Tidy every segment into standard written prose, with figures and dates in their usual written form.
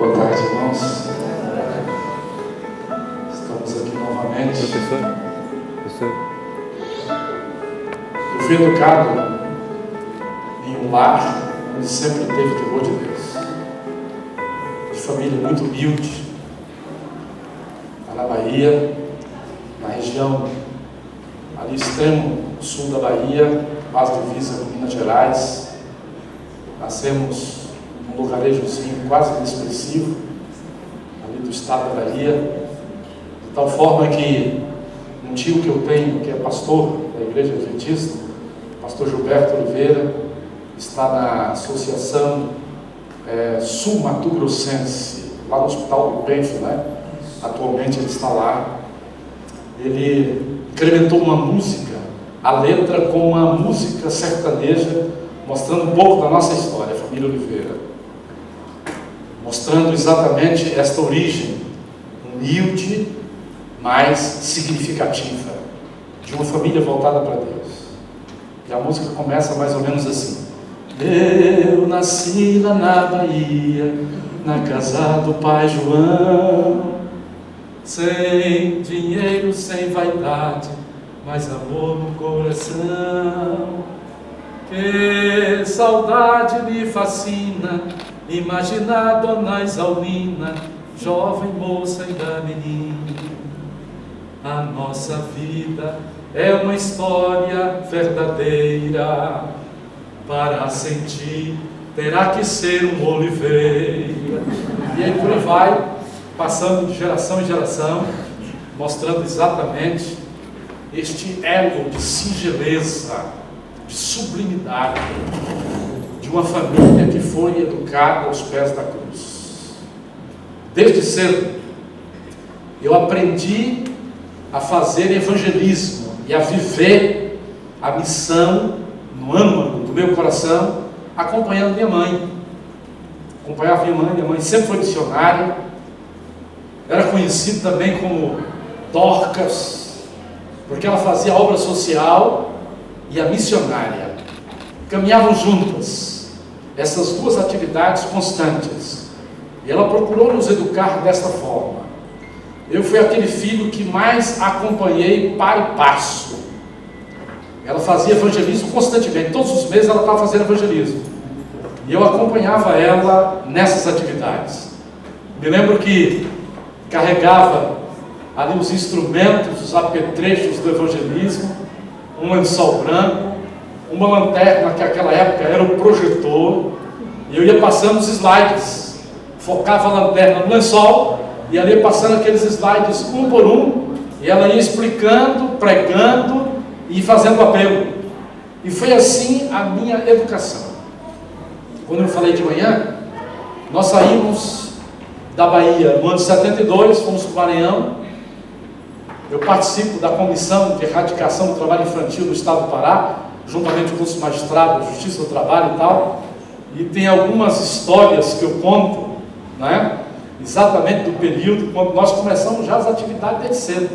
Boa tarde, irmãos. Estamos aqui novamente. Professor. Eu fui educado em um lar onde sempre teve temor de Deus. De família muito humilde. Lá na Bahia, na região ali extremo sul da Bahia, quase divisa com Minas Gerais. Nascemos num lugarejozinho quase inexpressivo, ali do estado da Bahia, de tal forma que um tio que eu tenho, que é pastor da Igreja Adventista, pastor Gilberto Oliveira, está na Associação Sul-Mato Grossense, lá no Hospital do Penfo, né? Atualmente ele está lá. Ele incrementou uma música, a letra com uma música sertaneja, mostrando um pouco da nossa história, a família Oliveira. Mostrando exatamente esta origem humilde, mas significativa, de uma família voltada para Deus. E a música começa mais ou menos assim: eu nasci lá na Bahia, na casa do pai João, sem dinheiro, sem vaidade, mas amor no coração. Que saudade me fascina, imaginar a dona Isaurina, jovem moça ainda menina. A nossa vida é uma história verdadeira, para sentir terá que ser um oliveira. E aí por aí vai, passando de geração em geração, mostrando exatamente este elo de singeleza, de sublimidade, de uma família que foi educada aos pés da cruz. Desde cedo, eu aprendi a fazer evangelismo e a viver a missão no âmago do meu coração, acompanhando minha mãe. Acompanhava minha mãe sempre foi missionária, era conhecido também como Dorcas, porque ela fazia obra social e a missionária. Caminhavam juntas, essas duas atividades constantes. E ela procurou nos educar desta forma. Eu fui aquele filho que mais acompanhei para e passo. Ela fazia evangelismo constantemente, todos os meses ela estava fazendo evangelismo. E eu acompanhava ela nessas atividades. Me lembro que carregava ali os instrumentos, os apetrechos do evangelismo, um lençol branco, uma lanterna que naquela época era o projetor, e eu ia passando os slides, focava a lanterna no lençol, e ela ia passando aqueles slides um por um, e ela ia explicando, pregando e fazendo apelo. E foi assim a minha educação. Quando eu falei de manhã, nós saímos da Bahia no ano de 72, fomos para o Maranhão. Eu participo da Comissão de Erradicação do Trabalho Infantil do Estado do Pará, juntamente com os magistrados, Justiça do Trabalho e tal, e tem algumas histórias que eu conto, né, exatamente do período quando nós começamos já as atividades desde cedo,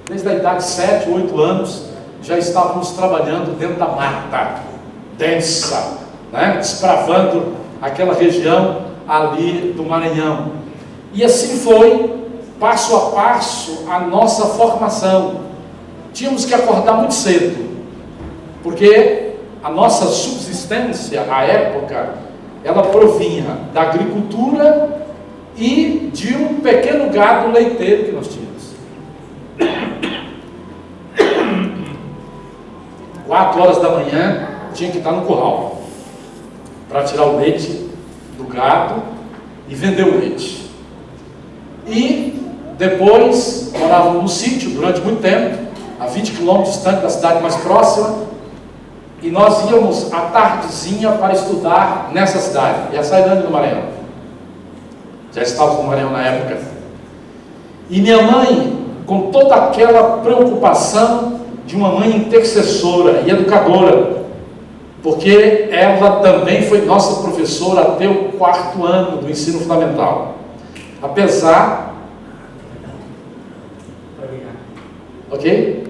desde a idade de 7, 8 anos, já estávamos trabalhando dentro da mata densa, né, desbravando aquela região ali do Maranhão. E assim foi, passo a passo, a nossa formação. Tínhamos que acordar muito cedo, porque a nossa subsistência, à época, ela provinha da agricultura e de um pequeno gado leiteiro que nós tínhamos. 4 horas da manhã, tinha que estar no curral, para tirar o leite do gado e vender o leite. E depois morávamos no sítio durante muito tempo, a 20 quilômetros distante da cidade mais próxima, e nós íamos à tardezinha para estudar nessa cidade, e a Sairândia do Maranhão. Já estávamos no Maranhão na época. E minha mãe, com toda aquela preocupação de uma mãe intercessora e educadora, porque ela também foi nossa professora até o 4º ano do ensino fundamental. Apesar... Ok?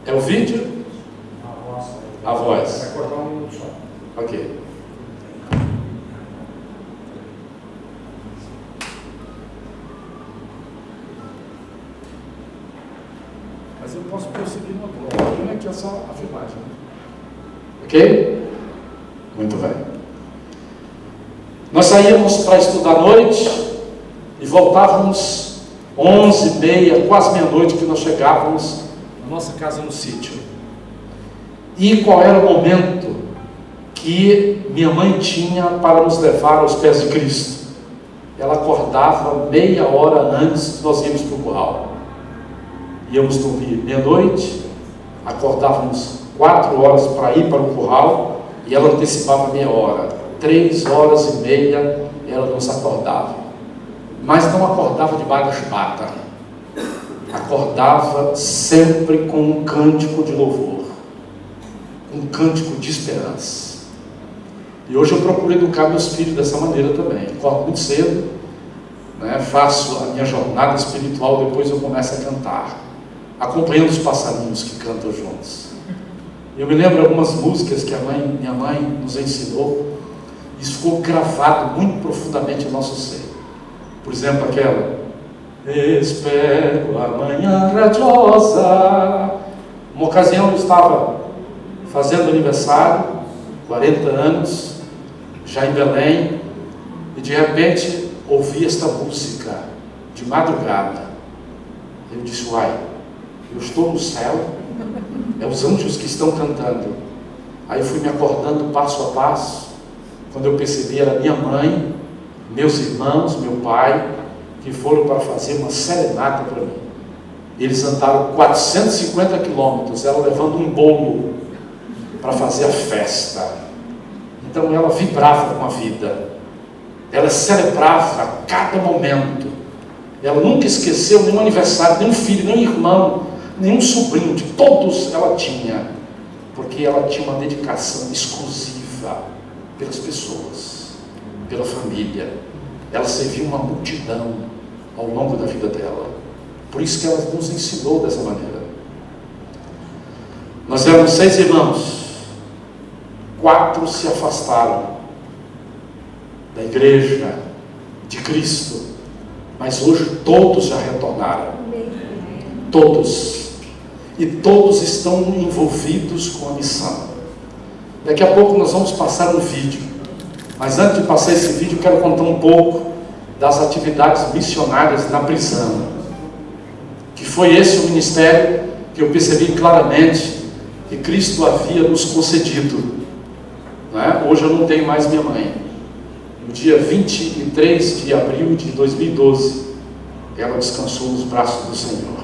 É o vídeo? A voz. Vai cortar um minuto só. Ok. mas eu posso prosseguir no atual. O problema aqui é só a filmagem. Ok? Muito bem. Nós saíamos para estudar à noite e voltávamos 11h30, quase meia-noite, que nós chegávamos na nossa casa no sítio. E qual era o momento que minha mãe tinha para nos levar aos pés de Cristo? Ela acordava meia hora antes de nós irmos para o curral. Íamos dormir meia-noite, acordávamos 4 horas para ir para o curral e ela antecipava meia hora. 3h30 ela nos acordava. Mas não acordava de baixo bata. Acordava sempre com um cântico de louvor, um cântico de esperança. E hoje eu procuro educar meus filhos dessa maneira também. Acordo muito cedo, né, faço a minha jornada espiritual, depois eu começo a cantar, acompanhando os passarinhos que cantam juntos. Eu me lembro de algumas músicas que minha mãe nos ensinou, e isso ficou gravado muito profundamente no nosso ser. Por exemplo, aquela: espero a manhã radiosa. Uma ocasião eu estava fazendo aniversário, 40 anos, já em Belém, e de repente ouvi esta música de madrugada. Eu disse: uai, eu estou no céu, é os anjos que estão cantando. Aí eu fui me acordando passo a passo. Quando eu percebi, era minha mãe, meus irmãos, meu pai, que foram para fazer uma serenata para mim. Eles andaram 450 quilômetros, ela levando um bolo para fazer a festa. Então ela vibrava com a vida, ela celebrava cada momento. Ela nunca esqueceu nenhum aniversário, nenhum filho, nenhum irmão, nenhum sobrinho, de todos ela tinha, porque ela tinha uma dedicação exclusiva pelas pessoas, pela família. Ela serviu uma multidão ao longo da vida dela. Por isso que ela nos ensinou dessa maneira. Nós éramos 6 irmãos, 4 se afastaram da igreja de Cristo, mas hoje todos já retornaram. Todos. E todos estão envolvidos com a missão. Daqui a pouco nós vamos passar um vídeo, mas antes de passar esse vídeo, eu quero contar um pouco das atividades missionárias na prisão, que foi esse o ministério que eu percebi claramente que Cristo havia nos concedido, não é? Hoje eu não tenho mais minha mãe. No dia 23 de abril de 2012, ela descansou nos braços do Senhor.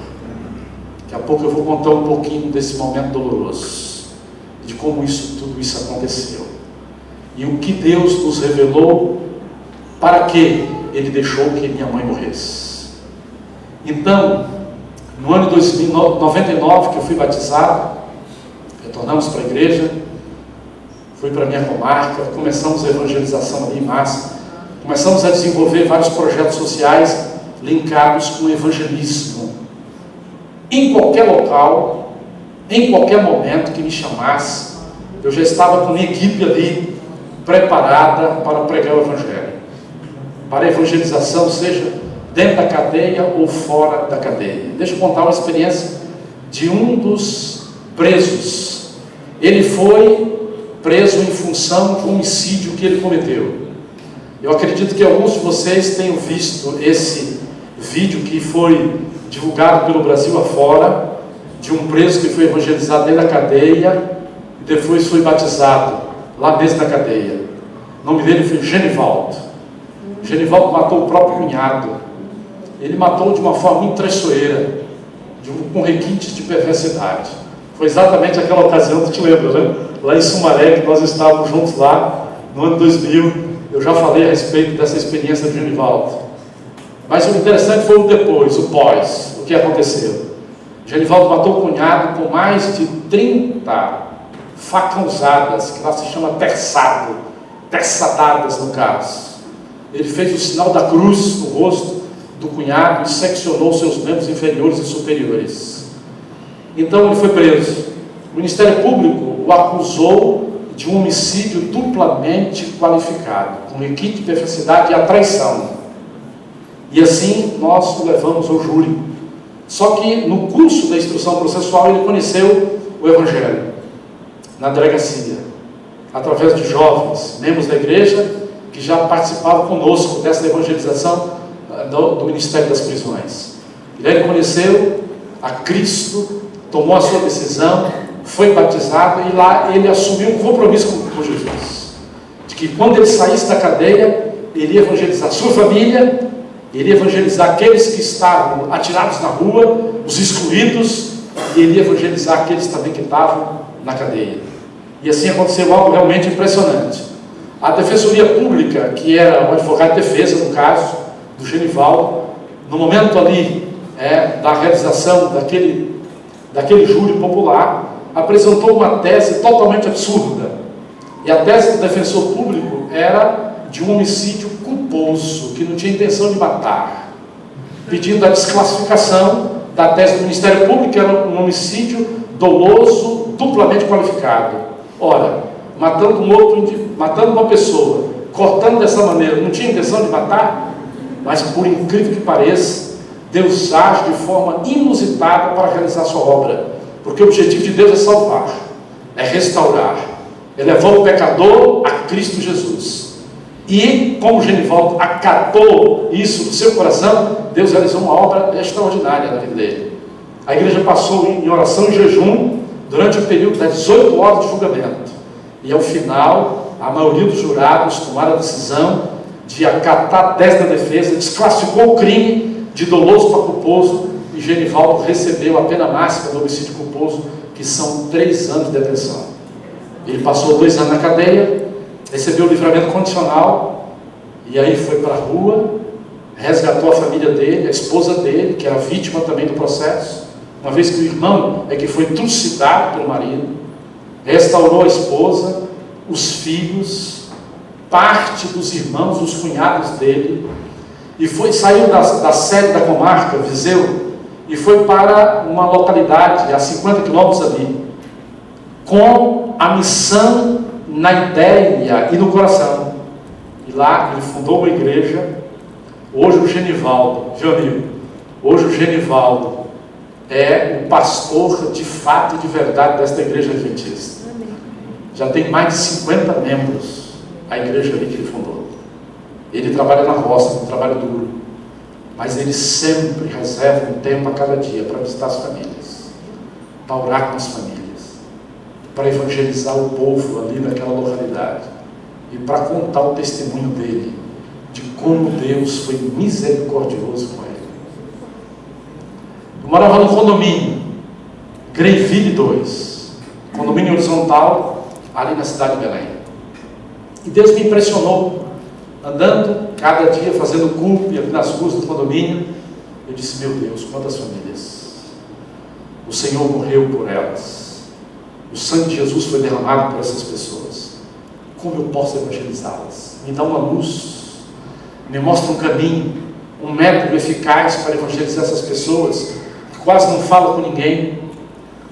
Daqui a pouco eu vou contar um pouquinho desse momento doloroso, de como tudo isso aconteceu, e o que Deus nos revelou, para que Ele deixou que minha mãe morresse. Então, no ano de 99, que eu fui batizado, retornamos para a igreja, fui para a minha comarca, começamos a evangelização ali em massa, começamos a desenvolver vários projetos sociais linkados com o evangelismo. Em qualquer local, em qualquer momento que me chamasse, eu já estava com uma equipe ali preparada para pregar o Evangelho, para a evangelização, seja dentro da cadeia ou fora da cadeia. Deixa eu contar uma experiência de um dos presos. Ele foi preso em função de um homicídio que ele cometeu. Eu acredito que alguns de vocês tenham visto esse vídeo que foi divulgado pelo Brasil afora, de um preso que foi evangelizado dentro da cadeia e depois foi batizado lá dentro da cadeia. O nome dele foi Genivaldo. Genivaldo matou o próprio cunhado. Ele matou de uma forma muito traiçoeira, com requintes de perversidade. Foi exatamente aquela ocasião que te lembra, né? Lá em Sumaré, que nós estávamos juntos lá, no ano 2000, eu já falei a respeito dessa experiência de Genivaldo. Mas o interessante foi o depois, o pós, o que aconteceu. Genivaldo matou o cunhado com mais de 30 facãozadas, que lá se chama terçadadas no caso. Ele fez o sinal da cruz no rosto do cunhado e seccionou seus membros inferiores e superiores. Então ele foi preso. O Ministério Público o acusou de um homicídio duplamente qualificado, com requinte de perversidade e a traição. E assim nós o levamos ao júri. Só que no curso da instrução processual ele conheceu o Evangelho na delegacia, através de jovens, membros da igreja, que já participavam conosco dessa evangelização do Ministério das Prisões. Ele conheceu a Cristo, tomou a sua decisão, foi batizado e lá ele assumiu um compromisso com Jesus, de que quando ele saísse da cadeia, ele ia evangelizar a sua família, ele ia evangelizar aqueles que estavam atirados na rua, os excluídos, e ele ia evangelizar aqueles também que estavam na cadeia. E assim aconteceu algo realmente impressionante. A Defensoria Pública, que era o advogado de defesa, no caso, do Genivaldo, no momento ali da realização daquele júri popular, apresentou uma tese totalmente absurda. E a tese do defensor público era de um homicídio culposo, que não tinha intenção de matar, pedindo a desclassificação da tese do Ministério Público, que era um homicídio doloso, duplamente qualificado. Ora, matando uma pessoa, cortando dessa maneira, não tinha intenção de matar? Mas, por incrível que pareça, Deus age de forma inusitada para realizar sua obra, porque o objetivo de Deus é salvar, é restaurar, é levar o pecador a Cristo Jesus. E, como Genivaldo acatou isso no seu coração, Deus realizou uma obra extraordinária na vida dele. A igreja passou em oração e jejum durante o período das 18 horas de julgamento. E ao final, a maioria dos jurados tomaram a decisão de acatar a tese da defesa, desclassificou o crime de doloso para culposo, e Genivaldo recebeu a pena máxima do homicídio culposo, que são 3 anos de detenção. Ele passou 2 anos na cadeia, recebeu o livramento condicional, e aí foi para a rua, resgatou a família dele, a esposa dele, que era vítima também do processo, uma vez que o irmão é que foi trucidado pelo marido, restaurou a esposa, os filhos, parte dos irmãos, os cunhados dele, e saiu da sede da comarca, Viseu, e foi para uma localidade a 50 quilômetros ali, com a missão na ideia e no coração. E lá ele fundou uma igreja. Hoje o Genivaldo, viu amigo? Hoje o Genivaldo é o pastor de fato e de verdade desta igreja adventista. Já tem mais de 50 membros a igreja ali que ele fundou. Ele trabalha na roça, um trabalho duro, mas ele sempre reserva um tempo a cada dia para visitar as famílias, para orar com as famílias, para evangelizar o povo ali naquela localidade e para contar o testemunho dele de como Deus foi misericordioso com ele. Eu morava no condomínio Greyville 2, condomínio horizontal, ali na cidade de Belém. E Deus me impressionou, andando cada dia, fazendo culto ali nas ruas do condomínio. Eu disse: meu Deus, quantas famílias o Senhor morreu por elas, o sangue de Jesus foi derramado por essas pessoas. Como eu posso evangelizá-las? Me dá uma luz, me mostra um caminho, um método eficaz para evangelizar essas pessoas que quase não falam com ninguém,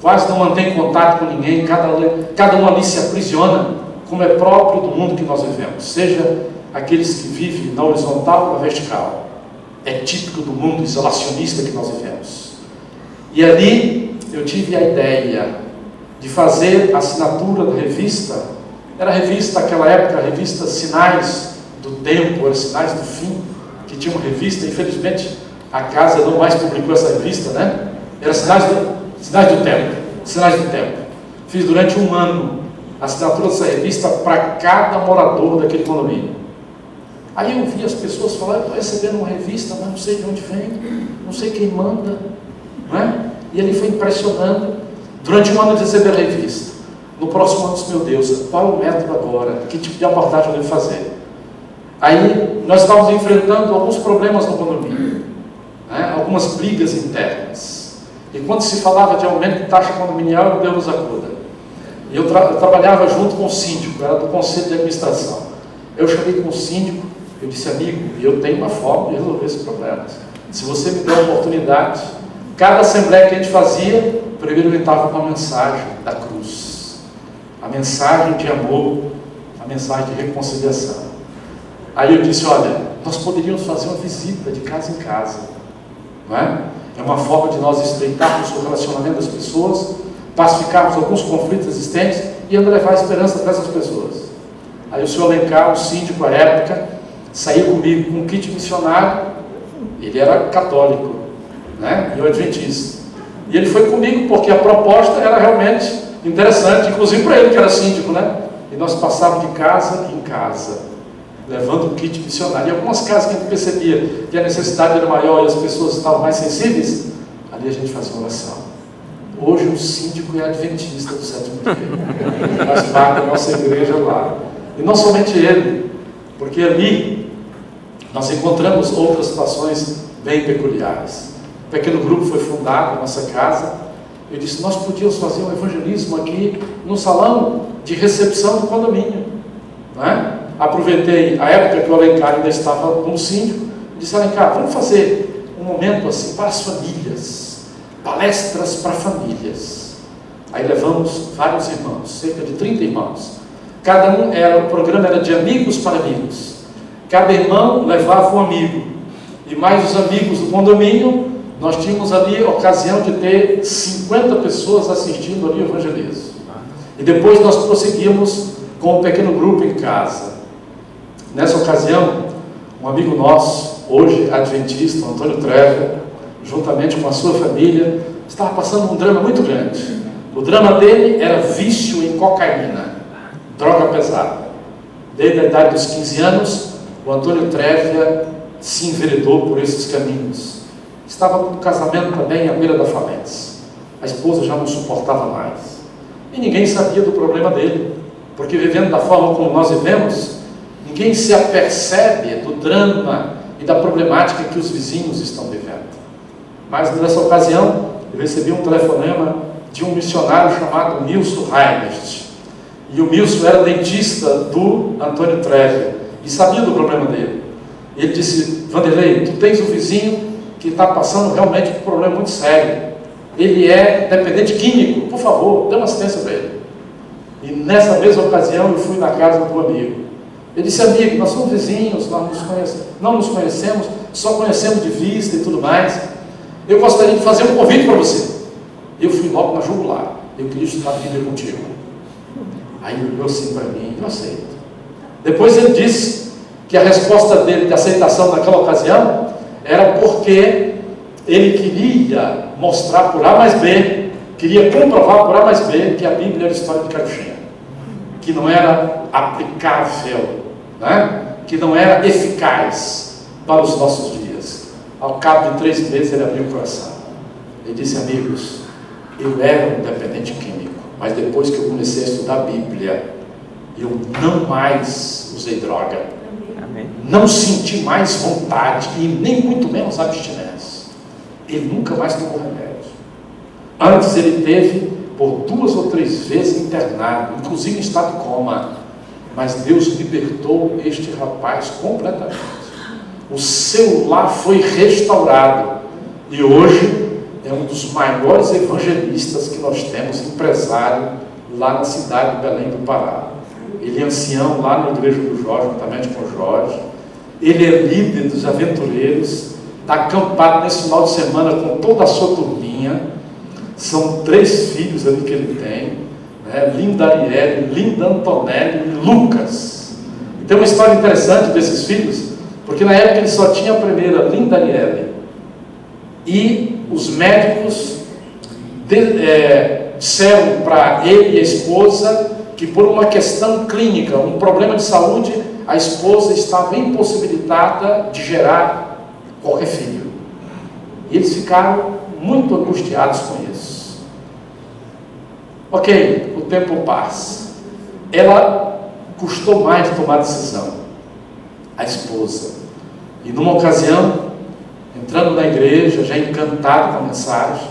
quase não mantém contato com ninguém, cada um ali se aprisiona, como é próprio do mundo que nós vivemos, seja aqueles que vivem na horizontal ou na vertical. É típico do mundo isolacionista que nós vivemos. E ali eu tive a ideia de fazer a assinatura da revista. Era a revista, naquela época, a revista Sinais do Tempo, era Sinais do Fim, que tinha uma revista. Infelizmente a casa não mais publicou essa revista, né? Era Sinais do Tempo. Sinais do Tempo. Fiz durante 1 ano a assinatura dessa revista para cada morador daquele condomínio. Aí eu vi as pessoas falar: eu estou recebendo uma revista, mas não sei de onde vem, não sei quem manda, não é? E ele foi impressionando. Durante 1 ano de receber a revista. No próximo ano, meu Deus, qual é o método agora? Que tipo de abordagem eu devo fazer? Aí nós estávamos enfrentando alguns problemas no condomínio, né? Algumas brigas internas. E quando se falava de aumento de taxa condominial, Deus nos acuda. E eu trabalhava junto com o síndico, era do conselho de administração. Eu chamei com o síndico, eu disse: amigo, eu tenho uma forma de resolver esse problema. Se você me der a oportunidade, cada assembleia que a gente fazia, primeiro eu entrava com a mensagem da cruz, a mensagem de amor, a mensagem de reconciliação. Aí eu disse: olha, nós poderíamos fazer uma visita de casa em casa, não é? É uma forma de nós estreitarmos o relacionamento das pessoas, pacificarmos alguns conflitos existentes e ainda levar a esperança para essas pessoas. Aí o senhor Alencar, o síndico à época, saiu comigo com um kit missionário. Ele era católico, né? E eu adventista. E ele foi comigo porque a proposta era realmente interessante, inclusive para ele que era síndico, né? E nós passávamos de casa em casa, levando o kit missionário. E algumas casas que a gente percebia que a necessidade era maior e as pessoas estavam mais sensíveis, ali a gente fazia uma oração. Hoje o síndico é adventista do sétimo dia, faz parte da nossa igreja lá. E não somente ele, porque ali nós encontramos outras situações bem peculiares. Um pequeno grupo foi fundado na nossa casa. Eu disse, nós podíamos fazer um evangelismo aqui no salão de recepção do condomínio, não é? Aproveitei a época que o Alencar ainda estava como síndico, disse, Alencar, vamos fazer um momento assim para as famílias, palestras para famílias. Aí levamos vários irmãos, cerca de 30 irmãos. Cada um o programa era de amigos para amigos. Cada irmão levava um amigo. E mais os amigos do condomínio, nós tínhamos ali a ocasião de ter 50 pessoas assistindo ali o evangelismo. E depois nós prosseguimos com um pequeno grupo em casa. Nessa ocasião, um amigo nosso, hoje adventista, Antônio Trevia, juntamente com a sua família, estava passando um drama muito grande. O drama dele era vício em cocaína, droga pesada. Desde a idade dos 15 anos, o Antônio Trevia se enveredou por esses caminhos. Estava no casamento também à beira da falência. A esposa já não suportava mais. E ninguém sabia do problema dele, porque vivendo da forma como nós vivemos, ninguém se apercebe do drama e da problemática que os vizinhos estão vivendo. Mas nessa ocasião, eu recebi um telefonema de um missionário chamado Milson Reinert. E o Milson era dentista do Antônio Trevia e sabia do problema dele. Ele disse, Vanderlei, tu tens um vizinho que está passando realmente por um problema muito sério. Ele é dependente químico, por favor, dê uma assistência para ele. E nessa mesma ocasião eu fui na casa do amigo. Ele disse, amigo, nós somos vizinhos, nós não nos conhecemos, só conhecemos de vista e tudo mais. Eu gostaria de fazer um convite para você. Eu fui logo na jugular. Eu queria estudar a Bíblia contigo. Aí ele olhou assim para mim, eu aceito. Depois ele disse que a resposta dele de aceitação naquela ocasião era porque ele queria mostrar por A mais B, queria comprovar por A mais B que a Bíblia era história de carochinha, que não era aplicável, né? Que não era eficaz para os nossos dias. Ao cabo de 3 meses ele abriu o coração. Ele disse, amigos, eu era um dependente químico, mas depois que eu comecei a estudar a Bíblia, eu não mais usei droga. Amém. Não senti mais vontade e nem muito menos abstinência. Ele nunca mais tomou remédio. Antes ele teve por 2 ou 3 vezes internado, inclusive em estado de coma. Mas Deus libertou este rapaz completamente. O seu lar foi restaurado. E hoje é um dos maiores evangelistas que nós temos, empresário, lá na cidade de Belém do Pará. Ele é ancião lá na igreja do Jorge, juntamente com o Jorge. Ele é líder dos aventureiros, está acampado nesse final de semana com toda a sua turminha. São 3 filhos ali que ele tem, né? Linda Arielle, Linda Antonelli e Lucas. E tem uma história interessante desses filhos, porque na época ele só tinha a primeira, Linda Arielle. E os médicos disseram para ele e a esposa que por uma questão clínica, um problema de saúde, a esposa estava impossibilitada de gerar qualquer filho. E eles ficaram muito angustiados com isso. Ok, o tempo passa. Ela custou mais tomar decisão, a esposa. E numa ocasião, entrando na igreja, já encantado com a mensagem,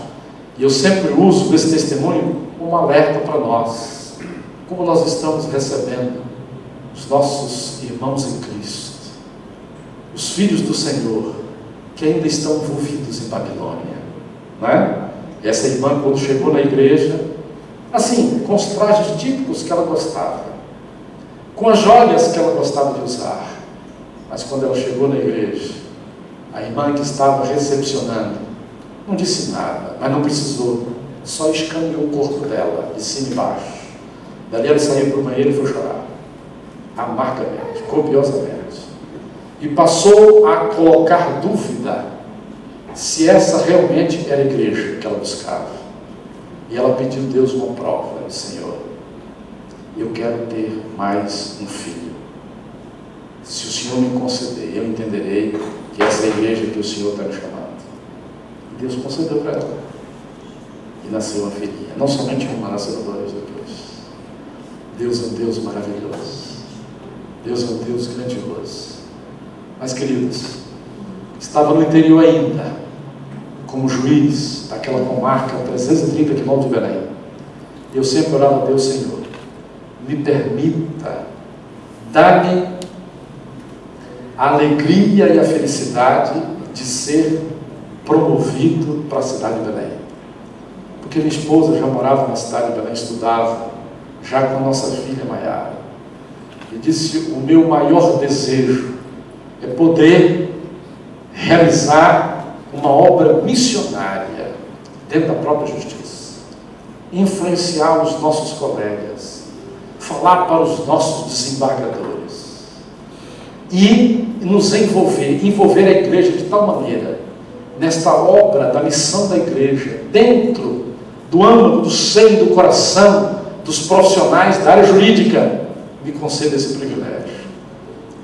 e eu sempre uso desse testemunho como alerta para nós. Como nós estamos recebendo os nossos irmãos em Cristo, os filhos do Senhor, que ainda estão envolvidos em Babilônia, não é? Essa irmã, quando chegou na igreja, assim, com os trajes típicos que ela gostava, com as joias que ela gostava de usar, mas quando ela chegou na igreja, a irmã que estava recepcionando Não disse nada, mas não precisou. Só escaneou o corpo dela, de cima e baixo. Dali ela saiu para o banheiro e foi chorar. Amargamente, copiosamente. E passou a colocar dúvida se essa realmente era a igreja que ela buscava. E ela pediu a Deus uma prova. Senhor, eu quero ter mais um filho. Se o Senhor me conceder, eu entenderei que essa é a igreja que o Senhor está me chamando. E Deus concedeu para ela. E nasceu uma filhinha. Não somente uma, nasceu dois depois. Deus é um Deus maravilhoso. Deus é um Deus grandioso. Mas, queridos, estava no interior ainda, como juiz daquela comarca, 330 quilômetros de Belém. Eu sempre orava a Deus: Senhor, me permita, dá-me a alegria e a felicidade de ser promovido para a cidade de Belém. Porque minha esposa já morava na cidade de Belém, estudava, já com a nossa filha Maiara. E disse: o meu maior desejo é poder realizar uma obra missionária dentro da própria justiça, influenciar os nossos colegas, falar para os nossos desembargadores e nos envolver a igreja de tal maneira nesta obra da missão da igreja, dentro do âmago, do seio, do coração dos profissionais da área jurídica. Me conceda esse privilégio.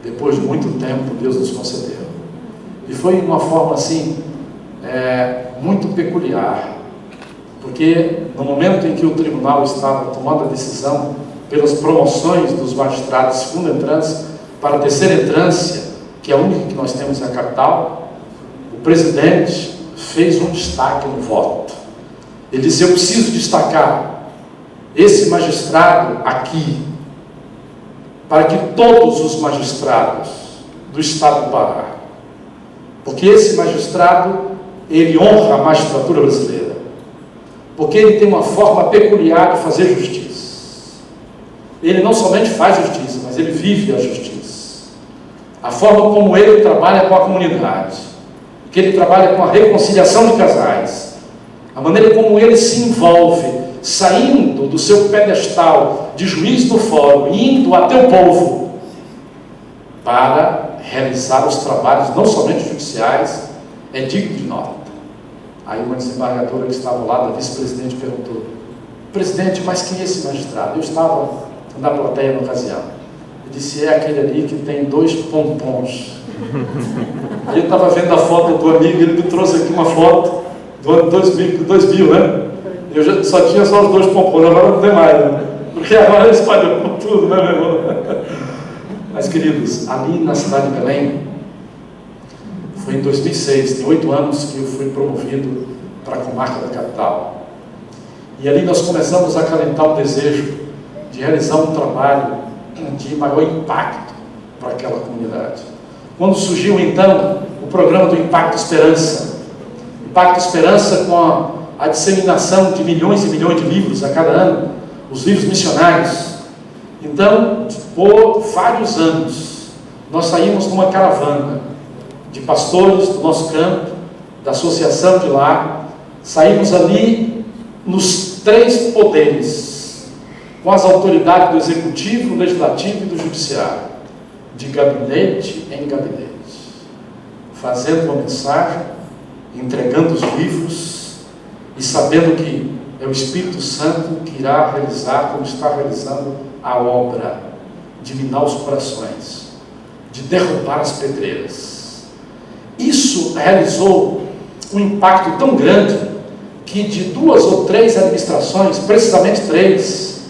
Depois de muito tempo, Deus nos concedeu. E foi de uma forma assim, muito peculiar, porque no momento em que o tribunal estava tomando a decisão pelas promoções dos magistrados de segunda entrância para a terceira entrância, que é a única que nós temos na capital, o presidente fez um destaque no voto. Ele disse: eu preciso destacar esse magistrado aqui, para que todos os magistrados do estado do Pará, porque esse magistrado, ele honra a magistratura brasileira, porque ele tem uma forma peculiar de fazer justiça. Ele não somente faz justiça, mas ele vive a justiça. A forma como ele trabalha com a comunidade, que ele trabalha com a reconciliação de casais, a maneira como ele se envolve, saindo do seu pedestal de juiz do fórum e indo até o povo para realizar os trabalhos, não somente judiciais, é digno de nota. Aí uma desembargadora que estava lá, da vice-presidente, perguntou: presidente, mas quem é esse magistrado? Eu estava na plateia na ocasião. Eu disse: é aquele ali que tem 2 pompons. Aí eu estava vendo a foto do amigo, ele me trouxe aqui uma foto do ano 2000, né? Eu só tinha só os 2 pompons, agora não tem mais, né? Porque agora ele espalhou por tudo, né, meu irmão? Mas, queridos, ali na cidade de Belém, foi em 2006, tem 8 anos que eu fui promovido para a comarca da capital. E ali nós começamos a acalentar o desejo de realizar um trabalho de maior impacto para aquela comunidade. Quando surgiu, então, o programa do Impacto Esperança. Impacto Esperança com a disseminação de milhões e milhões de livros a cada ano, os livros missionários. Então, por vários anos, nós saímos numa caravana de pastores do nosso campo, da associação de lá, saímos ali nos 3 poderes, com as autoridades do executivo, do legislativo e do judiciário, de gabinete em gabinete, fazendo uma mensagem, entregando os livros, e sabendo que é o Espírito Santo que irá realizar, como está realizando, a obra de minar os corações, de derrubar as pedreiras. Isso realizou um impacto tão grande que de 2 ou 3 administrações, precisamente 3,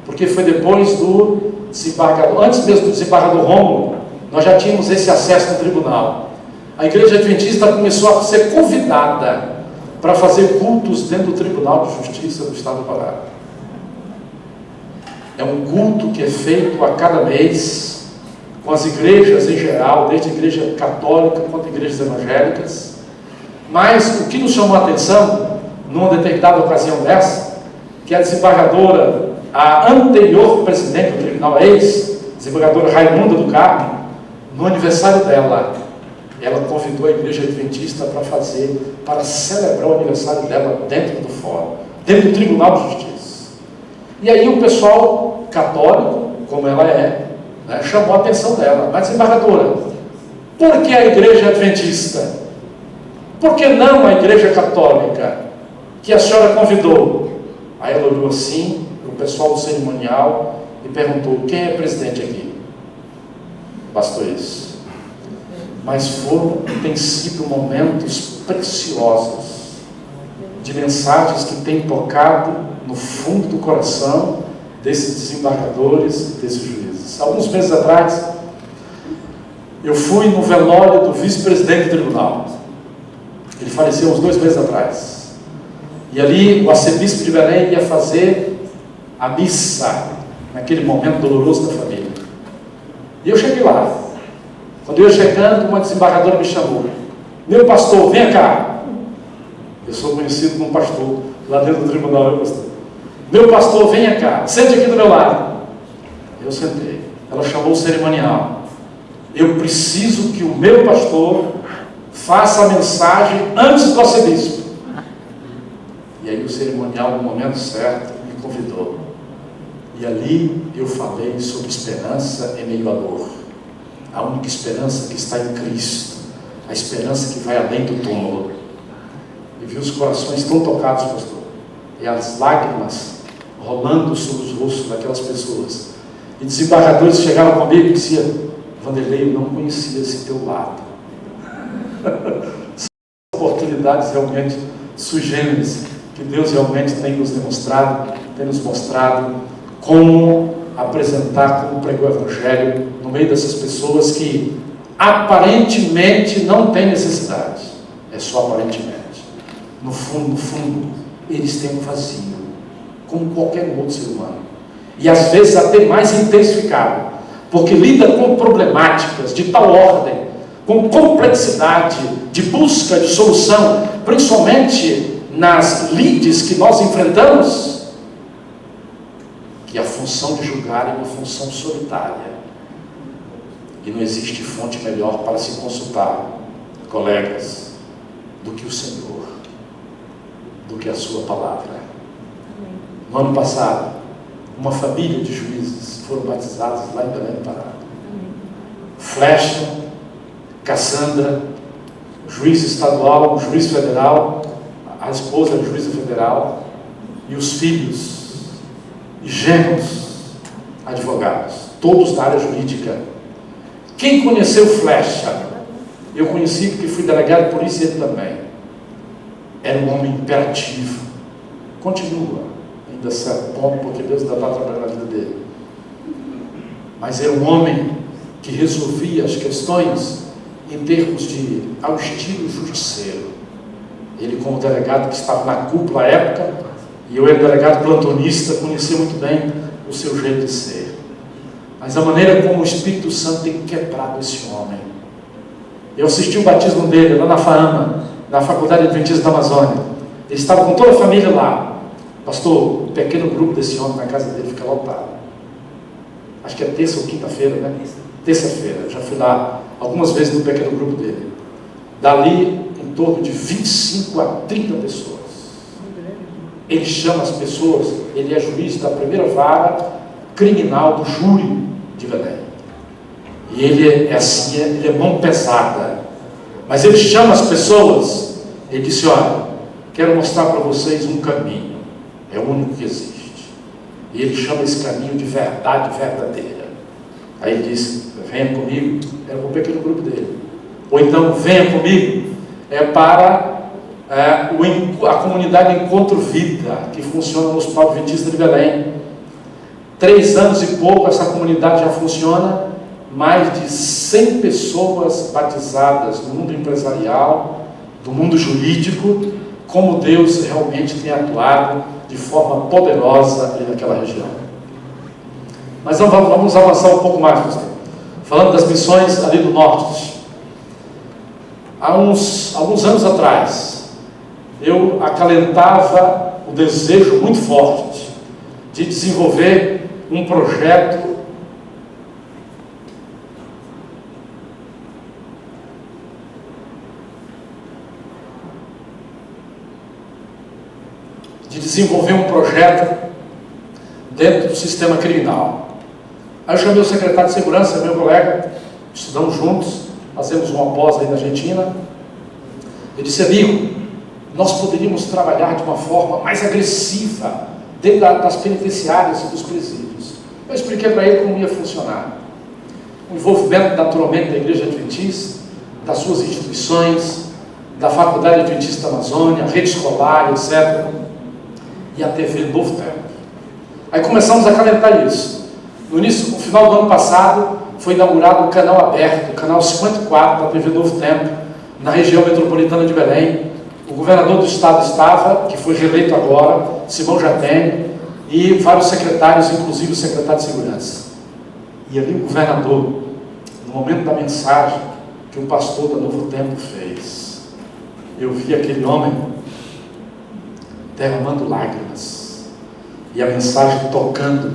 porque foi depois do desembargador, antes mesmo do desembargador Rômulo, nós já tínhamos esse acesso no tribunal. A Igreja Adventista começou a ser convidada para fazer cultos dentro do Tribunal de Justiça do Estado do Pará. É um culto que é feito a cada mês, com as igrejas em geral, desde a igreja católica quanto a igrejas evangélicas. Mas o que nos chamou a atenção, numa determinada ocasião dessa, que a desembargadora, a anterior presidente do tribunal, desembargadora Raimunda do Carmo, no aniversário dela, ela convidou a igreja adventista para celebrar o aniversário dela dentro do fórum, dentro do Tribunal de Justiça. E aí o pessoal católico, como ela é, né, chamou a atenção dela. Mas, desembargadora, por que a igreja adventista? Por que não a igreja católica que a senhora convidou? Aí ela olhou assim, o pessoal do cerimonial, e perguntou: quem é presidente aqui? Bastou isso. Mas têm sido momentos preciosos, de mensagens que têm tocado no fundo do coração desses desembargadores e desses juízes. Alguns meses atrás, eu fui no velório do vice-presidente do tribunal. Ele faleceu uns 2 meses atrás. E ali o arcebispo de Belém ia fazer a missa, naquele momento doloroso da família. E eu cheguei lá. Quando eu ia chegando, uma desembargadora me chamou: meu pastor, venha cá. Eu sou conhecido como pastor lá dentro do tribunal, meu pastor. Meu pastor, venha cá, sente aqui do meu lado. Eu sentei. Ela chamou o cerimonial. Eu preciso que o meu pastor faça a mensagem antes do arcebispo. E aí o cerimonial, no momento certo, me convidou. E ali eu falei sobre esperança em meio à dor. A única esperança que está em Cristo, a esperança que vai além do túmulo. E vi os corações tão tocados, pastor, e as lágrimas rolando sobre os rostos daquelas pessoas. E desembargadores chegaram comigo e diziam: Vanderlei, eu não conhecia esse teu lado. São oportunidades realmente sui generis, que Deus realmente tem nos demonstrado, tem nos mostrado como apresentar, como pregar o Evangelho no meio dessas pessoas que aparentemente não têm necessidade. É só aparentemente. No fundo, eles têm um vazio, como qualquer outro ser humano. E às vezes até mais intensificado, porque lida com problemáticas de tal ordem, com complexidade de busca de solução, principalmente nas lides que nós enfrentamos, que a função de julgar é uma função solitária. E não existe fonte melhor para se consultar, colegas, do que o Senhor, do que a sua palavra. No ano passado, uma família de juízes foram batizados lá em Belém do Pará. Flecha, Cassandra, juiz estadual, juiz federal, a esposa é juíza federal, e os filhos e genros advogados, todos da área jurídica. Quem conheceu Flecha? Eu conheci porque fui delegado de polícia, ele também. Era um homem imperativo. Continua, ainda certo ponto, porque Deus ainda está trabalhando na vida dele. Mas era um homem que resolvia as questões em termos de, ao estilo justiceiro. Ele, como delegado que estava na cúpula à época, e eu era delegado plantonista, conhecia muito bem o seu jeito de ser. Mas a maneira como o Espírito Santo tem quebrado esse homem. Eu assisti o batismo dele lá na FAAMA, na Faculdade Adventista da Amazônia. Ele estava com toda a família lá. Pastor, o pequeno grupo desse homem na casa dele fica lotado. Acho que é terça ou quinta-feira, né? Terça-feira. Já fui lá algumas vezes no pequeno grupo dele. Dali, em torno de 25 a 30 pessoas. Ele chama as pessoas, ele é juiz da primeira vara criminal do júri de Belém. E ele é assim, ele é mão pesada. Mas ele chama as pessoas, ele disse: olha, quero mostrar para vocês um caminho. É o único que existe. E ele chama esse caminho de verdade verdadeira. Aí ele disse: venha comigo, era para o pequeno grupo dele. Ou então, venha comigo, é para a comunidade Encontro Vida, que funciona no Hospital Adventista de Belém. 3 anos e pouco essa comunidade já funciona, mais de 100 pessoas batizadas no mundo empresarial, do mundo jurídico, como Deus realmente tem atuado de forma poderosa ali naquela região. Mas vamos avançar um pouco mais, pastor. Falando das missões ali do norte. Há alguns anos atrás, eu acalentava o desejo muito forte de desenvolver um projeto de desenvolver um projeto dentro do sistema criminal. Aí eu chamei o secretário de segurança, meu colega, estudamos juntos, fazemos uma pós aí na Argentina. Eu disse: amigo, nós poderíamos trabalhar de uma forma mais agressiva dentro das penitenciárias e dos presídios. Eu expliquei para ele como ia funcionar. O envolvimento, naturalmente, da Igreja Adventista, das suas instituições, da Faculdade Adventista da Amazônia, a rede escolar, etc. E a TV Novo Tempo. Aí começamos a calentar isso. No final do ano passado, foi inaugurado o canal aberto, o canal 54 da TV Novo Tempo, na região metropolitana de Belém. O governador do estado estava, que foi reeleito agora, Simão Jatene, e vários secretários, inclusive o secretário de segurança. E ali o governador, no momento da mensagem que o pastor da Novo Tempo fez, eu vi aquele homem derramando lágrimas e a mensagem tocando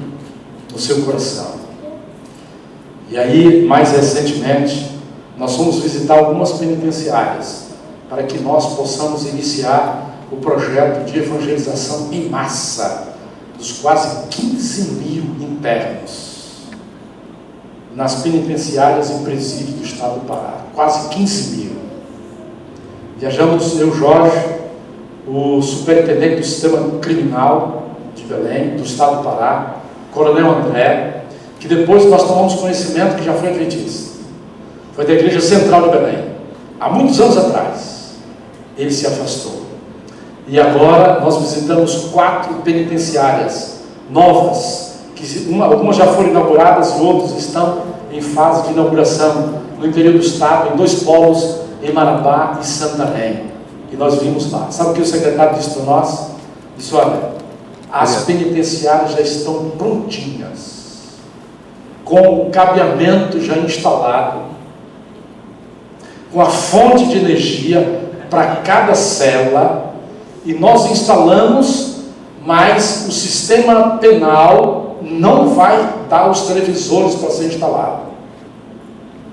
no seu coração. E aí, mais recentemente, nós fomos visitar algumas penitenciárias para que nós possamos iniciar o projeto de evangelização em massa dos quase 15 mil internos nas penitenciárias e presídios do estado do Pará. Quase 15 mil. Viajamos, eu, Jorge, o superintendente do sistema criminal de Belém, do estado do Pará, Coronel André, que depois nós tomamos conhecimento que já foi adventista. Foi da Igreja Central de Belém. Há muitos anos atrás, ele se afastou. E agora nós visitamos 4 penitenciárias novas, que algumas já foram inauguradas e outras estão em fase de inauguração no interior do estado, em 2 polos, em Marabá e Santarém. E nós vimos lá. Sabe o que o secretário disse para nós? Disse: olha, as penitenciárias já estão prontinhas, com o cabeamento já instalado, com a fonte de energia para cada cela, e nós instalamos, mas o sistema penal não vai dar os televisores para ser instalado.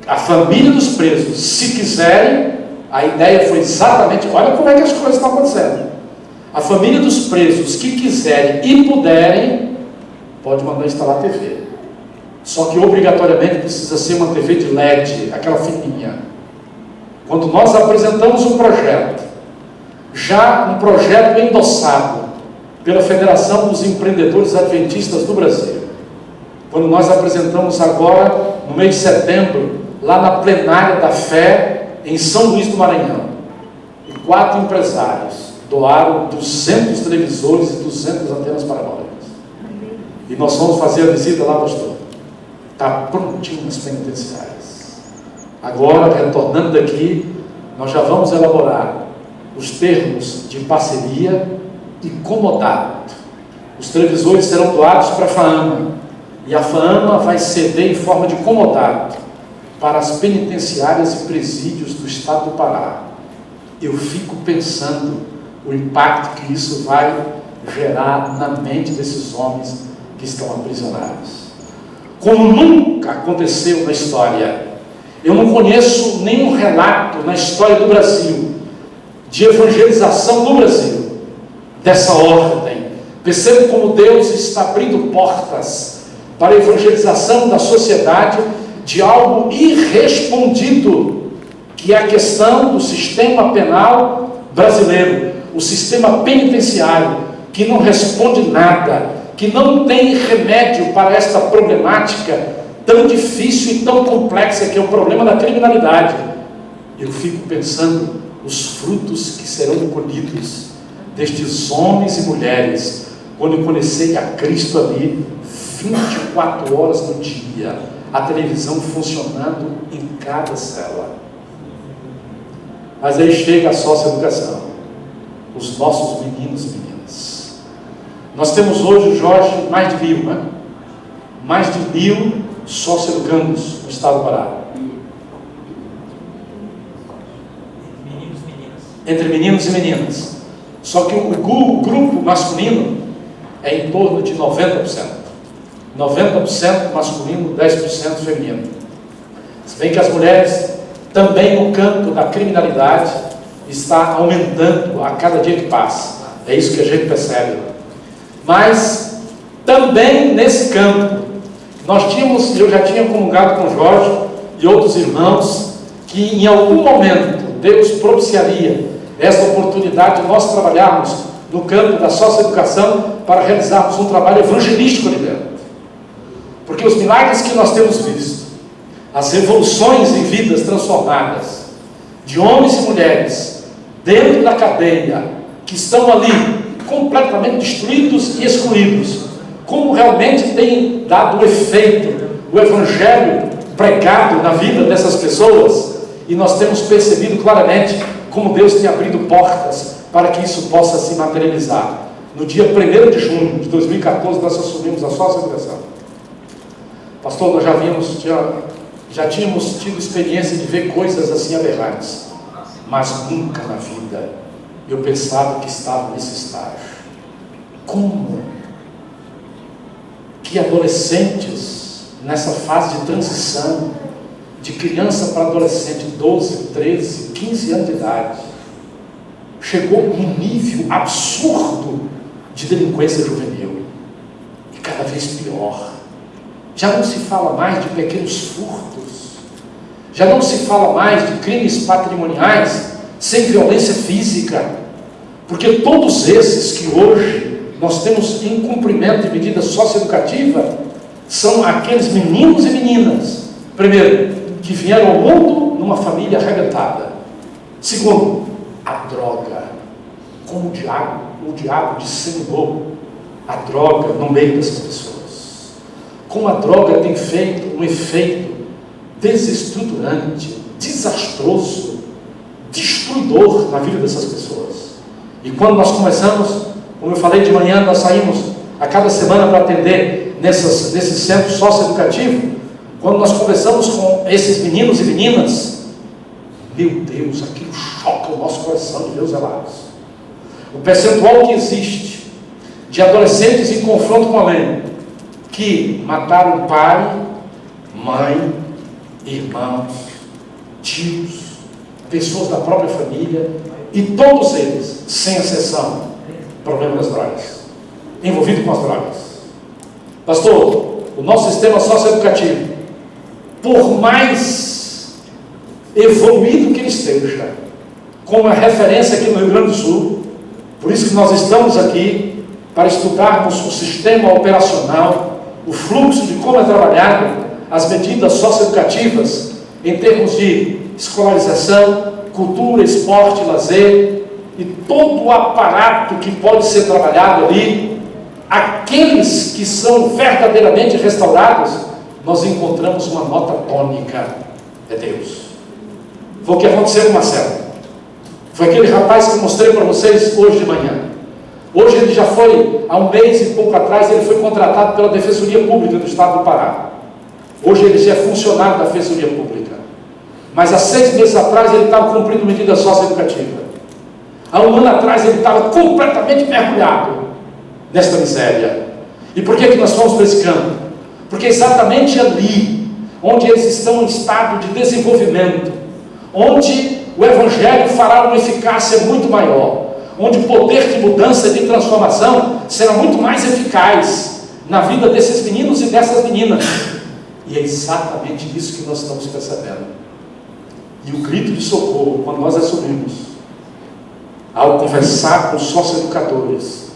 A família dos presos, se quiserem, a ideia foi exatamente, olha como é que as coisas estão acontecendo. A família dos presos que quiserem e puderem, pode mandar instalar a TV. Só que obrigatoriamente precisa ser uma TV de LED, aquela fininha. Quando nós apresentamos um projeto, já um projeto endossado pela Federação dos Empreendedores Adventistas do Brasil, quando nós apresentamos agora, no mês de setembro, lá na plenária da fé, em São Luís do Maranhão, e 4 empresários doaram 200 televisores e 200 antenas parabólicas. E nós vamos fazer a visita lá, pastor. Está prontinho as penitenciárias. Agora, retornando daqui, nós já vamos elaborar os termos de parceria e comodato. Os televisores serão doados para a FAAMA, e a FAAMA vai ceder em forma de comodato para as penitenciárias e presídios do estado do Pará. Eu fico pensando o impacto que isso vai gerar na mente desses homens que estão aprisionados. Como nunca aconteceu na história, eu não conheço nenhum relato na história do Brasil de evangelização no Brasil dessa ordem. Perceba como Deus está abrindo portas para a evangelização da sociedade de algo irrespondido, que é a questão do sistema penal brasileiro, o sistema penitenciário, que não responde nada, que não tem remédio para esta problemática tão difícil e tão complexa que é o problema da criminalidade. Eu fico pensando os frutos que serão colhidos destes homens e mulheres quando eu conheci a Cristo ali 24 horas no dia, a televisão funcionando em cada cela. Mas aí chega a socioeducação, os nossos meninos e meninas. Nós temos hoje, Jorge, mais de 1000, né? Mais de 1000 socioeducandos no estado do Pará. Entre meninos e meninas. Só que o grupo masculino é em torno de 90%. 90% masculino, 10% feminino. Se bem que as mulheres, também no campo da criminalidade, está aumentando a cada dia que passa. É isso que a gente percebe. Mas também nesse campo, eu já tinha comungado com Jorge e outros irmãos, que em algum momento Deus propiciaria essa oportunidade de nós trabalharmos no campo da socioeducação para realizarmos um trabalho evangelístico ali dentro. Porque os milagres que nós temos visto, as revoluções em vidas transformadas, de homens e mulheres, dentro da cadeia, que estão ali completamente destruídos e excluídos, como realmente tem dado o efeito, o evangelho pregado na vida dessas pessoas, e nós temos percebido claramente como Deus tem abrido portas para que isso possa se materializar. No dia 1º de junho de 2014, nós assumimos a socioeducação. Pastor, nós já tínhamos tido experiência de ver coisas assim aberrantes, mas nunca na vida eu pensava que estava nesse estágio. Como que adolescentes, nessa fase de transição, de criança para adolescente, 12, 13, 15 anos de idade, chegou num nível absurdo de delinquência juvenil, e cada vez pior. Já não se fala mais de pequenos furtos, já não se fala mais de crimes patrimoniais sem violência física, porque todos esses que hoje nós temos em cumprimento de medida socioeducativa são aqueles meninos e meninas, primeiro, que vieram ao mundo numa família arrebentada. Segundo, a droga, como o diabo disseminou a droga no meio dessas pessoas. Como a droga tem feito um efeito desestruturante, desastroso, destruidor na vida dessas pessoas. E quando nós começamos, como eu falei de manhã, nós saímos a cada semana para atender nesse centro socioeducativo. Quando nós conversamos com esses meninos e meninas, meu Deus, aquilo choca o nosso coração de ver os relatos. O percentual que existe de adolescentes em confronto com a lei, que mataram pai, mãe, irmãos, tios, pessoas da própria família, e todos eles, sem exceção, problema das drogas, envolvido com as drogas. Pastor, o nosso sistema socioeducativo, por mais evoluído que ele esteja, como é referência aqui no Rio Grande do Sul, por isso que nós estamos aqui para estudarmos o sistema operacional, o fluxo de como é trabalhado, as medidas socioeducativas em termos de escolarização, cultura, esporte, lazer e todo o aparato que pode ser trabalhado ali. Aqueles que são verdadeiramente restaurados, nós encontramos uma nota tônica: é Deus. Foi o que aconteceu com Marcelo. Foi aquele rapaz que eu mostrei para vocês hoje de manhã. Hoje ele já foi, há um mês e pouco atrás, ele foi contratado pela Defensoria Pública do Estado do Pará. Hoje ele já é funcionário da Defensoria Pública. Mas há 6 meses atrás ele estava cumprindo medida socioeducativa. Há um ano atrás ele estava completamente mergulhado nesta miséria. E por que nós fomos para esse campo? Porque exatamente ali, onde eles estão em estado de desenvolvimento, onde o Evangelho fará uma eficácia muito maior, onde o poder de mudança e de transformação será muito mais eficaz na vida desses meninos e dessas meninas. E é exatamente isso que nós estamos percebendo. E o grito de socorro, quando nós assumimos, ao conversar com os socioeducadores,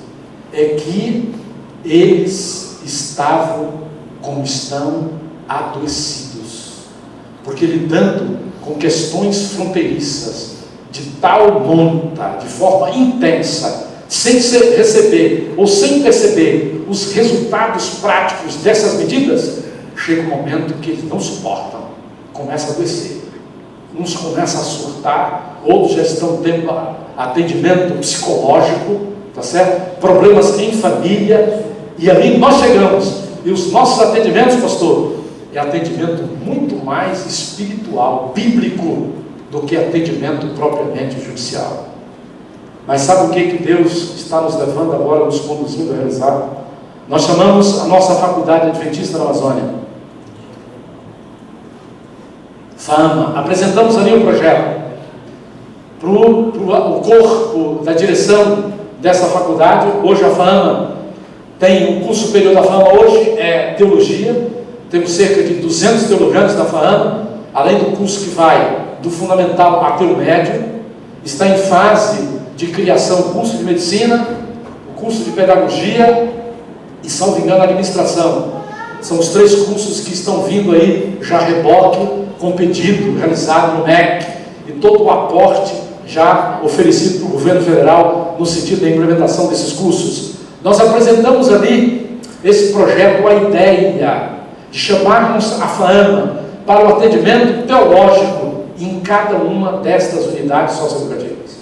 é que eles estavam como estão adoecidos, porque lidando com questões fronteiriças de tal monta, de forma intensa, sem receber ou sem perceber os resultados práticos dessas medidas, chega um momento que eles não suportam, começa a adoecer. Uns começam a surtar, outros já estão tendo atendimento psicológico, tá certo? Problemas em família, e ali nós chegamos, e os nossos atendimentos, pastor, é atendimento muito mais espiritual, bíblico, do que atendimento propriamente judicial. Mas sabe o que Deus está nos levando agora, nos conduzindo a realizar? Nós chamamos a nossa faculdade adventista na Amazônia FAMA. Apresentamos ali um projeto para o corpo da direção dessa faculdade. Hoje a FAAMA tem, o curso superior da FAAMA hoje é teologia, temos cerca de 200 teologandos na FAAMA, além do curso que vai do fundamental até o médio. Está em fase de criação o curso de medicina, o curso de pedagogia e, salvo engano, administração. São os 3 cursos que estão vindo aí já a reboque, com pedido realizado no MEC e todo o aporte já oferecido para o governo federal no sentido da implementação desses cursos. Nós apresentamos ali esse projeto, a ideia de chamarmos a FAAMA para o atendimento teológico em cada uma destas unidades socioeducativas.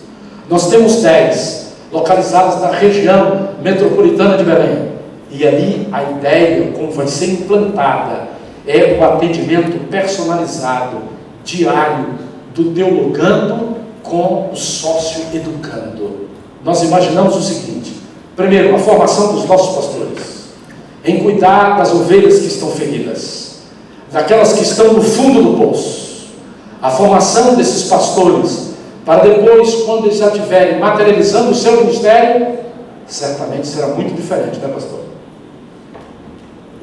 Nós temos 10 localizadas na região metropolitana de Belém. E ali a ideia, como vai ser implantada, é o atendimento personalizado, diário, do teologando com o sócio-educando. Nós imaginamos o seguinte: primeiro, a formação dos nossos pastores, em cuidar das ovelhas que estão feridas, daquelas que estão no fundo do poço. A formação desses pastores, para depois, quando eles já estiverem materializando o seu ministério, certamente será muito diferente, né, pastor?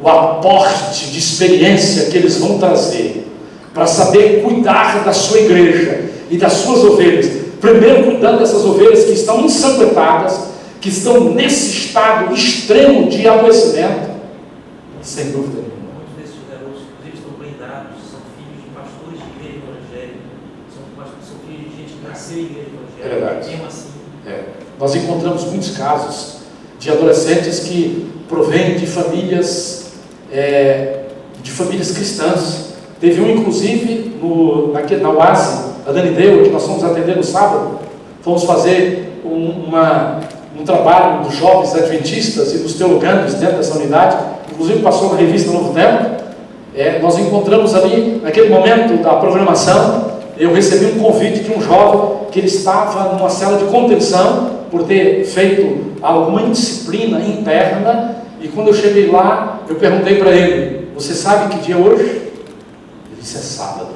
O aporte de experiência que eles vão trazer para saber cuidar da sua igreja e das suas ovelhas, primeiro cuidando dessas ovelhas que estão ensanguentadas, que estão nesse estado extremo de adoecimento, sem dúvida nenhuma. Muitos desses garotos, inclusive, estão blindados, são filhos de pastores de igreja evangélica, são filhos de gente que nasceu em igreja evangélica. É verdade. Mesmo assim. Nós encontramos muitos casos de adolescentes que provêm de famílias cristãs. Teve um, inclusive, na UASE, a Dani Deu, que nós fomos atender no sábado. Fomos fazer um trabalho dos jovens adventistas e dos teologandos dentro dessa unidade, inclusive passou na revista Novo Tempo. Nós encontramos ali, naquele momento da programação, eu recebi um convite de um jovem que ele estava numa cela de contenção por ter feito alguma indisciplina interna, e quando eu cheguei lá, eu perguntei para ele: você sabe que dia é hoje? Ele disse: é sábado.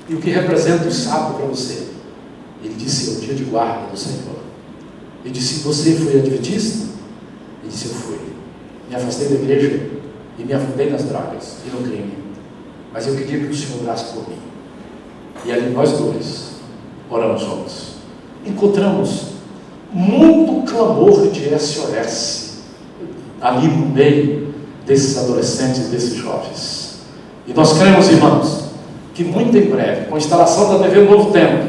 E o que representa o sábado para você? Ele disse: é o dia de guarda do Senhor. Ele disse: você foi adventista? Ele disse: eu fui. Me afastei da igreja e me afundei nas drogas e no crime, mas eu queria que o Senhor orasse por mim. E ali nós dois oramos juntos. Encontramos muito clamor de SOS ali no meio desses adolescentes, desses jovens. E nós cremos, irmãos, que muito em breve, com a instalação da TV Novo Tempo,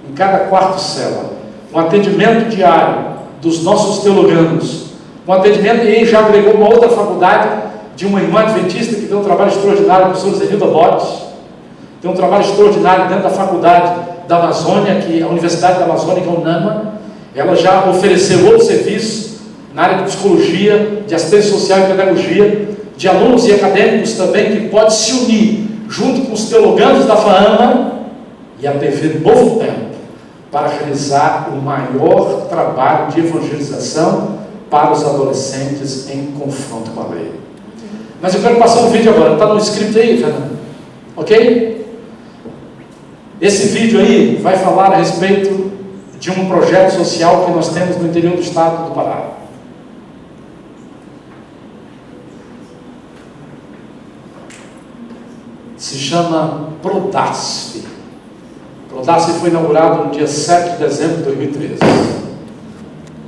em cada quarto cela, um atendimento diário dos nossos teologandos, um atendimento, e já agregou uma outra faculdade de uma irmã adventista que tem um trabalho extraordinário, a professora Zenilda Botes, tem um trabalho extraordinário dentro da faculdade da Amazônia, que é a Universidade da Amazônia, que é a UNAMA. Ela já ofereceu outros serviços na área de psicologia, de assistência social e pedagogia, de alunos e acadêmicos também, que pode se unir junto com os teologandos da FAAMA e a TV Novo Tempo para realizar o maior trabalho de evangelização para os adolescentes em confronto com a lei. Mas eu quero passar um vídeo agora, está no script aí, Fernando? Ok? Esse vídeo aí vai falar a respeito de um projeto social que nós temos no interior do estado do Pará. Se chama Prodasf. Prodasf foi inaugurado no dia 7 de dezembro de 2013.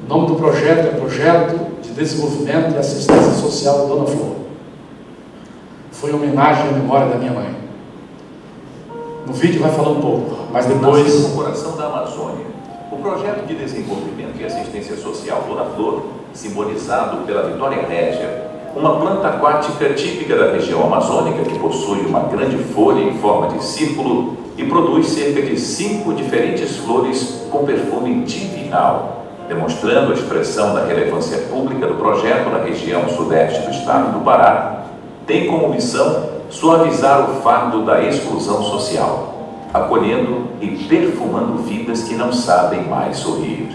O nome do projeto é Projeto de Desenvolvimento e Assistência Social Dona Flor. Foi uma homenagem à memória da minha mãe. No vídeo vai falar um pouco, mas depois... Nascido no coração da Amazônia, o projeto de desenvolvimento e assistência social Dona Flor, simbolizado pela Vitória Régia, uma planta aquática típica da região amazônica que possui uma grande folha em forma de círculo e produz cerca de 5 diferentes flores com perfume divinal, demonstrando a expressão da relevância pública do projeto na região sudeste do estado do Pará, tem como missão suavizar o fardo da exclusão social, acolhendo e perfumando vidas que não sabem mais sorrir.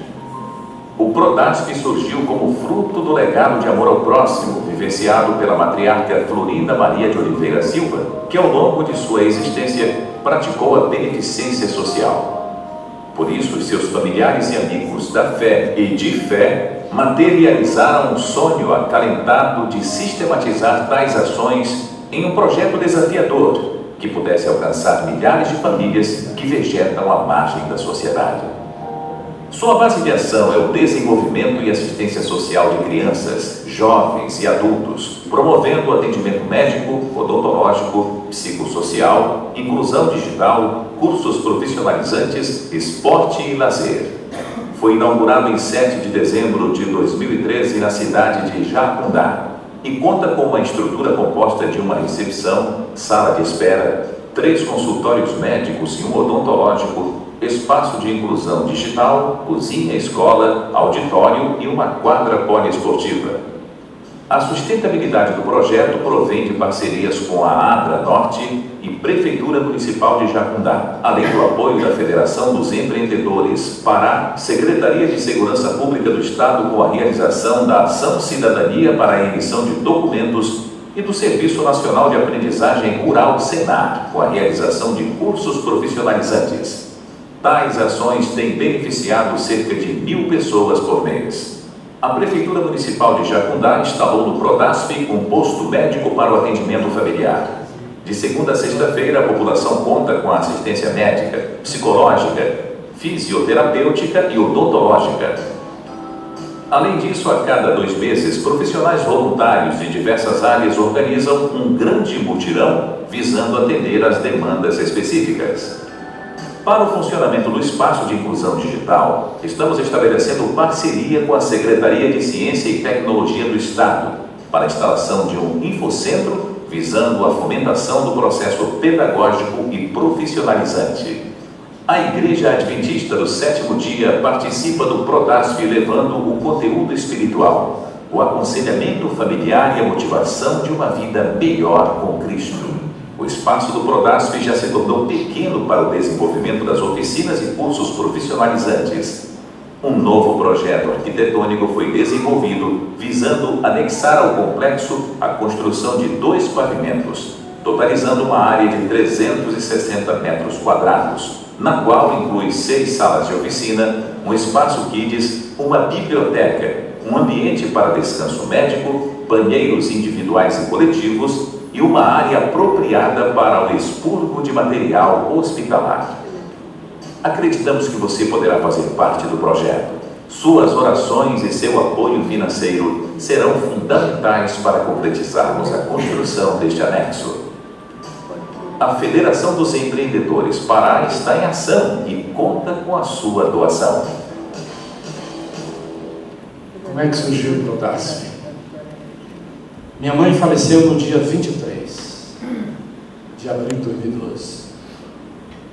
O Prodasf surgiu como fruto do legado de amor ao próximo, vivenciado pela matriarca Florinda Maria de Oliveira Silva, que ao longo de sua existência praticou a beneficência social. Por isso, os seus familiares e amigos da fé e de fé materializaram um sonho acalentado de sistematizar tais ações em um projeto desafiador que pudesse alcançar milhares de famílias que vegetam à margem da sociedade. Sua base de ação é o desenvolvimento e assistência social de crianças, jovens e adultos, promovendo o atendimento médico, odontológico, psicossocial, inclusão digital, cursos profissionalizantes, esporte e lazer. Foi inaugurado em 7 de dezembro de 2013 na cidade de Jacundá e conta com uma estrutura composta de uma recepção, sala de espera, 3 consultórios médicos e um odontológico, espaço de inclusão digital, cozinha, escola, auditório e uma quadra poliesportiva. A sustentabilidade do projeto provém de parcerias com a Adra Norte e Prefeitura Municipal de Jacundá, além do apoio da Federação dos Empreendedores Pará, Secretaria de Segurança Pública do Estado com a realização da Ação Cidadania para a emissão de documentos e do Serviço Nacional de Aprendizagem Rural Senar, com a realização de cursos profissionalizantes. Tais ações têm beneficiado cerca de 1.000 pessoas por mês. A Prefeitura Municipal de Jacundá instalou no Prodasf um posto médico para o atendimento familiar. De segunda a sexta-feira, a população conta com assistência médica, psicológica, fisioterapêutica e odontológica. Além disso, a cada 2 meses, profissionais voluntários de diversas áreas organizam um grande mutirão visando atender às demandas específicas. Para o funcionamento do espaço de inclusão digital, estamos estabelecendo parceria com a Secretaria de Ciência e Tecnologia do Estado para a instalação de um infocentro visando a fomentação do processo pedagógico e profissionalizante. A Igreja Adventista do Sétimo Dia participa do Prodasf levando o conteúdo espiritual, o aconselhamento familiar e a motivação de uma vida melhor com Cristo. O espaço do Prodasf já se tornou pequeno para o desenvolvimento das oficinas e cursos profissionalizantes. Um novo projeto arquitetônico foi desenvolvido visando anexar ao complexo a construção de 2 pavimentos, totalizando uma área de 360 metros quadrados, na qual inclui 6 salas de oficina, um espaço kids, uma biblioteca, um ambiente para descanso médico, banheiros individuais e coletivos, e uma área apropriada para o expurgo de material hospitalar. Acreditamos que você poderá fazer parte do projeto. Suas orações e seu apoio financeiro serão fundamentais para concretizarmos a construção deste anexo. A Federação dos Empreendedores Pará está em ação e conta com a sua doação. Como é que surgiu o Prodasf? Minha mãe faleceu no dia 23 de abril de 2012.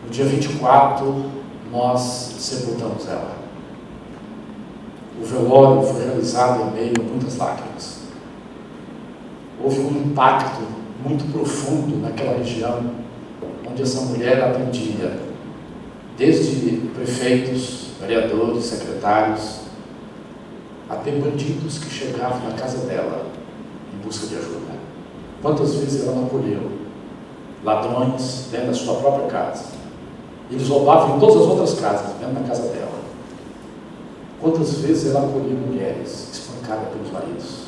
No dia 24, nós sepultamos ela. O velório foi realizado em meio a muitas lágrimas. Houve um impacto muito profundo naquela região, onde essa mulher atendia desde prefeitos, vereadores, secretários, até bandidos que chegavam na casa dela em busca de ajuda. Quantas vezes ela não acolheu ladrões dentro da sua própria casa? Eles roubavam em todas as outras casas, dentro da casa dela. Quantas vezes ela acolheu mulheres espancadas pelos maridos?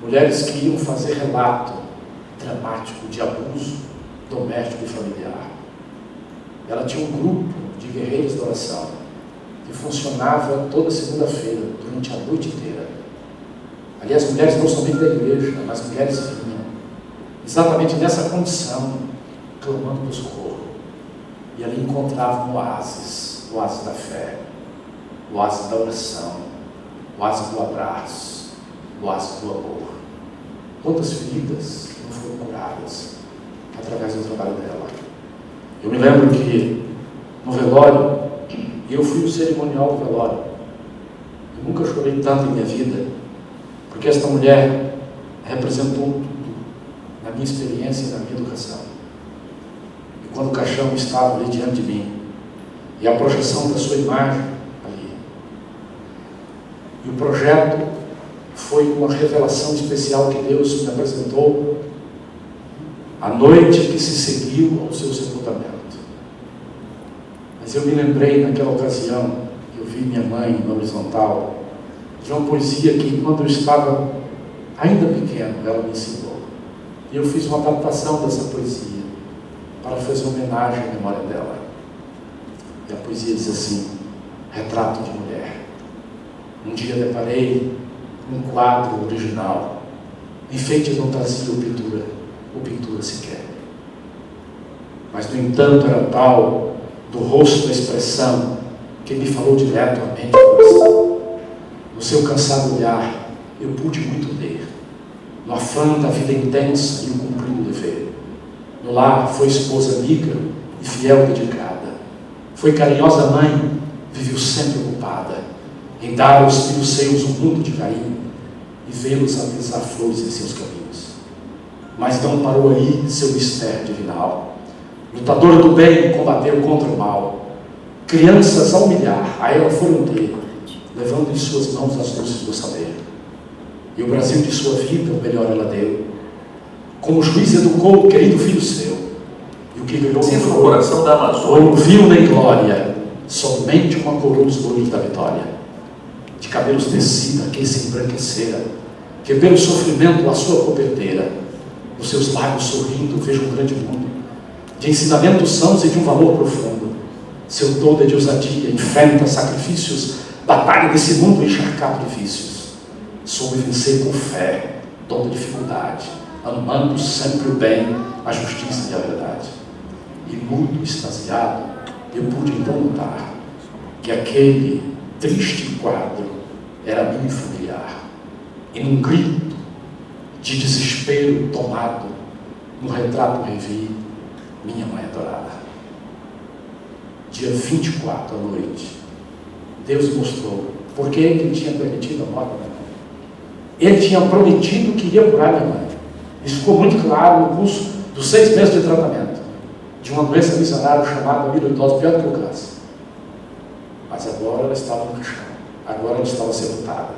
Mulheres que iam fazer relato dramático de abuso doméstico e familiar. Ela tinha um grupo de guerreiros da oração que funcionava toda segunda-feira, durante a noite inteira. Aliás, mulheres não somente da igreja, mas mulheres vinham exatamente nessa condição, clamando por socorro. E ali encontravam o oásis da fé, o oásis da oração, o oásis do abraço, o oásis do amor. Quantas feridas não foram curadas através do trabalho dela? Eu me lembro que no velório, eu fui o cerimonial do velório. Eu nunca chorei tanto em minha vida, porque esta mulher representou tudo na minha experiência e na minha educação. E quando o caixão estava ali diante de mim, e a projeção da sua imagem ali, e o projeto foi uma revelação especial que Deus me apresentou a noite que se seguiu ao seu sepultamento. Mas eu me lembrei naquela ocasião, que eu vi minha mãe no horizontal, de uma poesia que, quando eu estava ainda pequeno, ela me ensinou. E eu fiz uma adaptação dessa poesia para fazer homenagem à memória dela. E a poesia diz assim: retrato de mulher. Um dia deparei um quadro original. Enfeite não trazia ou pintura sequer. Mas, no entanto, era tal do rosto da expressão que me falou direto à mente e coração. No seu cansado olhar, eu pude muito ler. No afã da vida intensa e o cumprir do dever. No lar foi esposa amiga e fiel dedicada. Foi carinhosa mãe, viveu sempre ocupada em dar aos filhos seus um mundo de carinho e vê-los avisar flores em seus caminhos. Mas não parou aí seu mistério divinal. Lutadora do bem, combateu contra o mal. Crianças a humilhar, a ela foram ter, levando em suas mãos as luzes do saber. E o Brasil de sua vida, o melhor ela deu. Como juiz educou o querido filho seu. E o que ganhou no coração da Amazônia, viu na glória, somente uma coroa dos louros da vitória. De cabelos tecida, quem se embranquecera, que pelo sofrimento a sua coberteira, nos seus lábios sorrindo, veja um grande mundo, de ensinamentos sãos e de um valor profundo. Seu todo é de ousadia, enfrenta sacrifícios, batalha desse mundo encharcado de vícios. Soube vencer com fé toda dificuldade, amando sempre o bem, a justiça e a verdade. E mudo, extasiado, eu pude então notar que aquele triste quadro era minha familiar. E num grito de desespero tomado, no retrato revi minha mãe adorada. Dia 24 à noite, Deus mostrou por que Ele tinha permitido a morte da minha mãe. Ele tinha prometido que iria curar minha mãe. Isso ficou muito claro no curso dos 6 meses de tratamento de uma doença missionária chamada amiloidose, pior do que o câncer. Mas agora ela estava no chão, agora ela estava sepultada.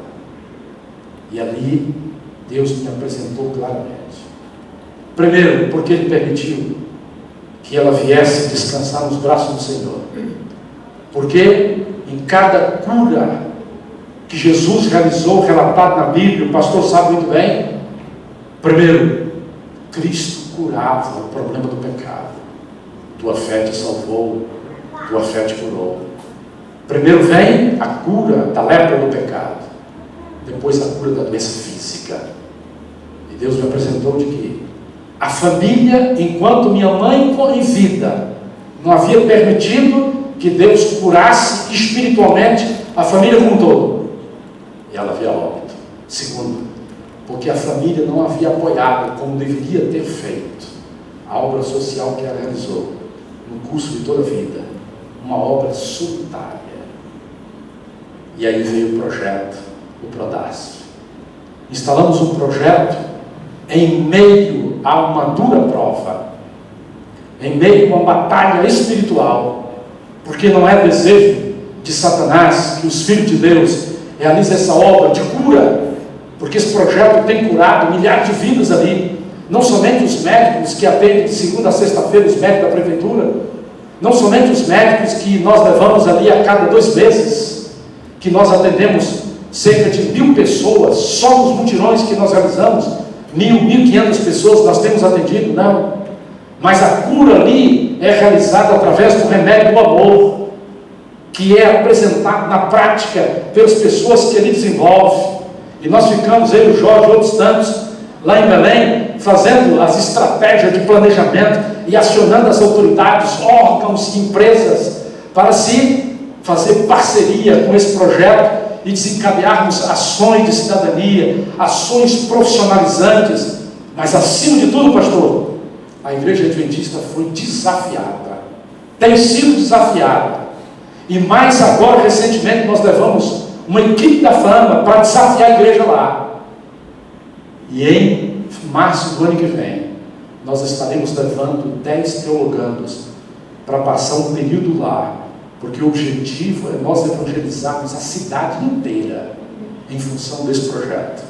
E ali Deus me apresentou claramente. Primeiro, porque Ele permitiu que ela viesse descansar nos braços do Senhor. Porque em cada cura que Jesus realizou, relatado na Bíblia, o pastor sabe muito bem. Primeiro, Cristo curava o problema do pecado. Tua fé te salvou, tua fé te curou. Primeiro vem a cura da lepra do pecado, depois a cura da doença física. E Deus me apresentou de que a família, enquanto minha mãe em vida, não havia permitido que Deus curasse espiritualmente a família como um todo. E ela havia óbito. Segundo, porque a família não havia apoiado como deveria ter feito a obra social que ela realizou no curso de toda a vida, uma obra solitária. E aí veio o projeto, o Prodasf. Instalamos um projeto em meio a uma dura prova, em meio a uma batalha espiritual, porque não é desejo de Satanás que os filhos de Deus realizem essa obra de cura, porque esse projeto tem curado milhares de vidas ali, não somente os médicos que atendem de segunda a sexta-feira, os médicos da prefeitura, não somente os médicos que nós levamos ali a cada 2 meses, que nós atendemos cerca de 1.000 pessoas, só nos mutirões que nós realizamos, 1.500 pessoas nós temos atendido, não, mas a cura ali é realizada através do remédio do amor, que é apresentado na prática pelas pessoas que ele desenvolve. E nós ficamos, eu e o Jorge, outros tantos, lá em Belém, fazendo as estratégias de planejamento e acionando as autoridades, órgãos e empresas para se fazer parceria com esse projeto e desencadearmos ações de cidadania, ações profissionalizantes. Mas acima de tudo, pastor, a Igreja Adventista foi desafiada, tem sido desafiada, e mais agora, recentemente, nós levamos uma equipe da Fama para desafiar a igreja lá. E em março do ano que vem, nós estaremos levando 10 teologandos para passar um período lá, porque o objetivo é nós evangelizarmos a cidade inteira em função desse projeto,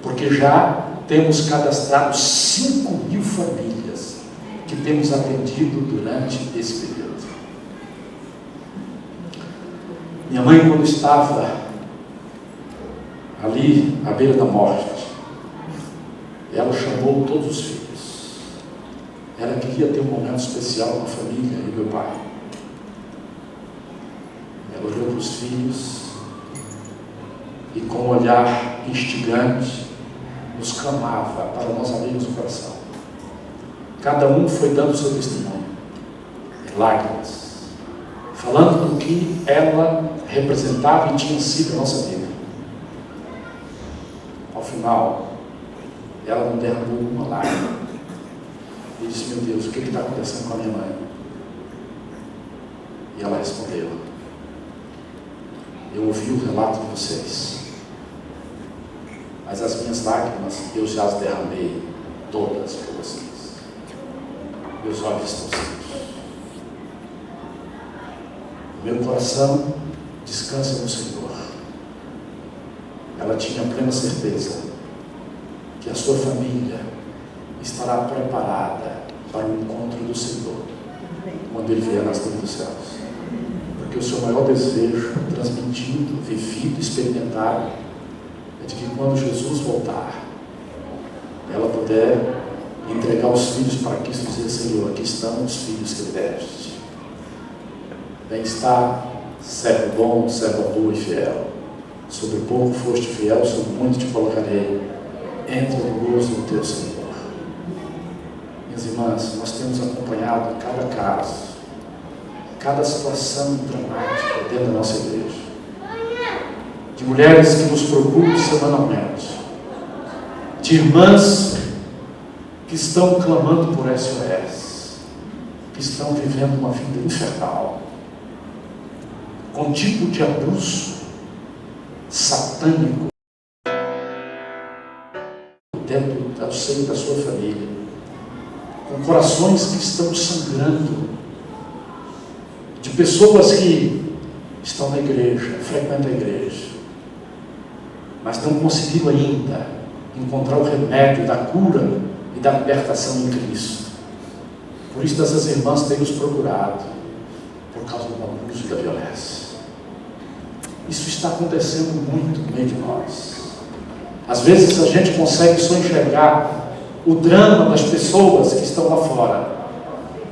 porque já temos cadastrado 5.000 famílias que temos atendido durante esse período. Minha mãe, quando estava ali à beira da morte, ela chamou todos os filhos. Ela queria ter um momento especial com a família e meu pai. Ela olhou para os filhos e, com um olhar instigante, nos clamava para nós abrirmos o coração. Cada um foi dando o seu testemunho, em lágrimas, falando do que ela representava e tinha sido a nossa vida. Ao final, ela não derramou uma lágrima e disse: meu Deus, o que está acontecendo com a minha mãe? E ela respondeu: eu ouvi o relato de vocês, mas as minhas lágrimas eu já as derramei todas por vocês. Meus olhos estão secos. Meu coração descansa no Senhor. Ela tinha plena certeza que a sua família estará preparada para o encontro do Senhor quando Ele vier nas nuvens dos céus. Porque o seu maior desejo, transmitido, vivido, experimentado, é de que quando Jesus voltar, ela puder entregar os filhos para Cristo e dizer: Senhor, aqui estão os filhos que Ele deste. Bem está, servo bom, serva boa e fiel. Sobre pouco foste fiel, sobre muito te colocarei. Entra no gozo do teu Senhor. Minhas irmãs, nós temos acompanhado cada caso, cada situação dramática dentro da nossa igreja, de mulheres que nos procuram semanalmente, de irmãs que estão clamando por SOS, que estão vivendo uma vida infernal, com tipo de abuso satânico dentro do seio da sua família, com corações que estão sangrando, de pessoas que estão na igreja, frequentam a igreja, mas não conseguiram ainda encontrar o remédio da cura e da libertação em Cristo. Por isso essas irmãs têm nos procurado, por causa do abuso e da violência. Isso está acontecendo muito no meio de nós. Às vezes a gente consegue só enxergar o drama das pessoas que estão lá fora.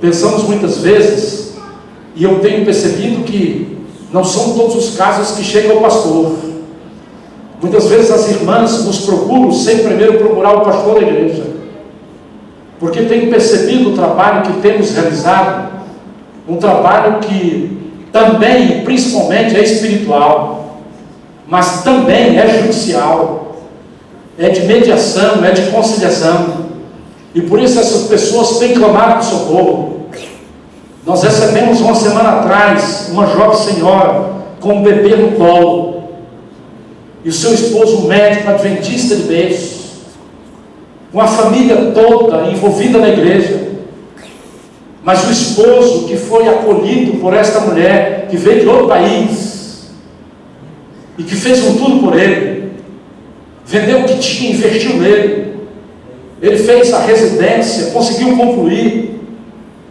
Pensamos muitas vezes, e eu tenho percebido que não são todos os casos que chegam ao pastor. Muitas vezes as irmãs nos procuram sem primeiro procurar o pastor da igreja, porque têm percebido o trabalho que temos realizado, um trabalho que também, principalmente, é espiritual, mas também é judicial, é de mediação, é de conciliação, e por isso essas pessoas têm clamado por socorro. Nós recebemos uma semana atrás uma jovem senhora com um bebê no colo, e o seu esposo, um médico adventista de berço, com a família toda envolvida na igreja, mas o esposo que foi acolhido por esta mulher, que veio de outro país, e que fez um tudo por ele, vendeu o que tinha, investiu nele, ele fez a residência, conseguiu concluir,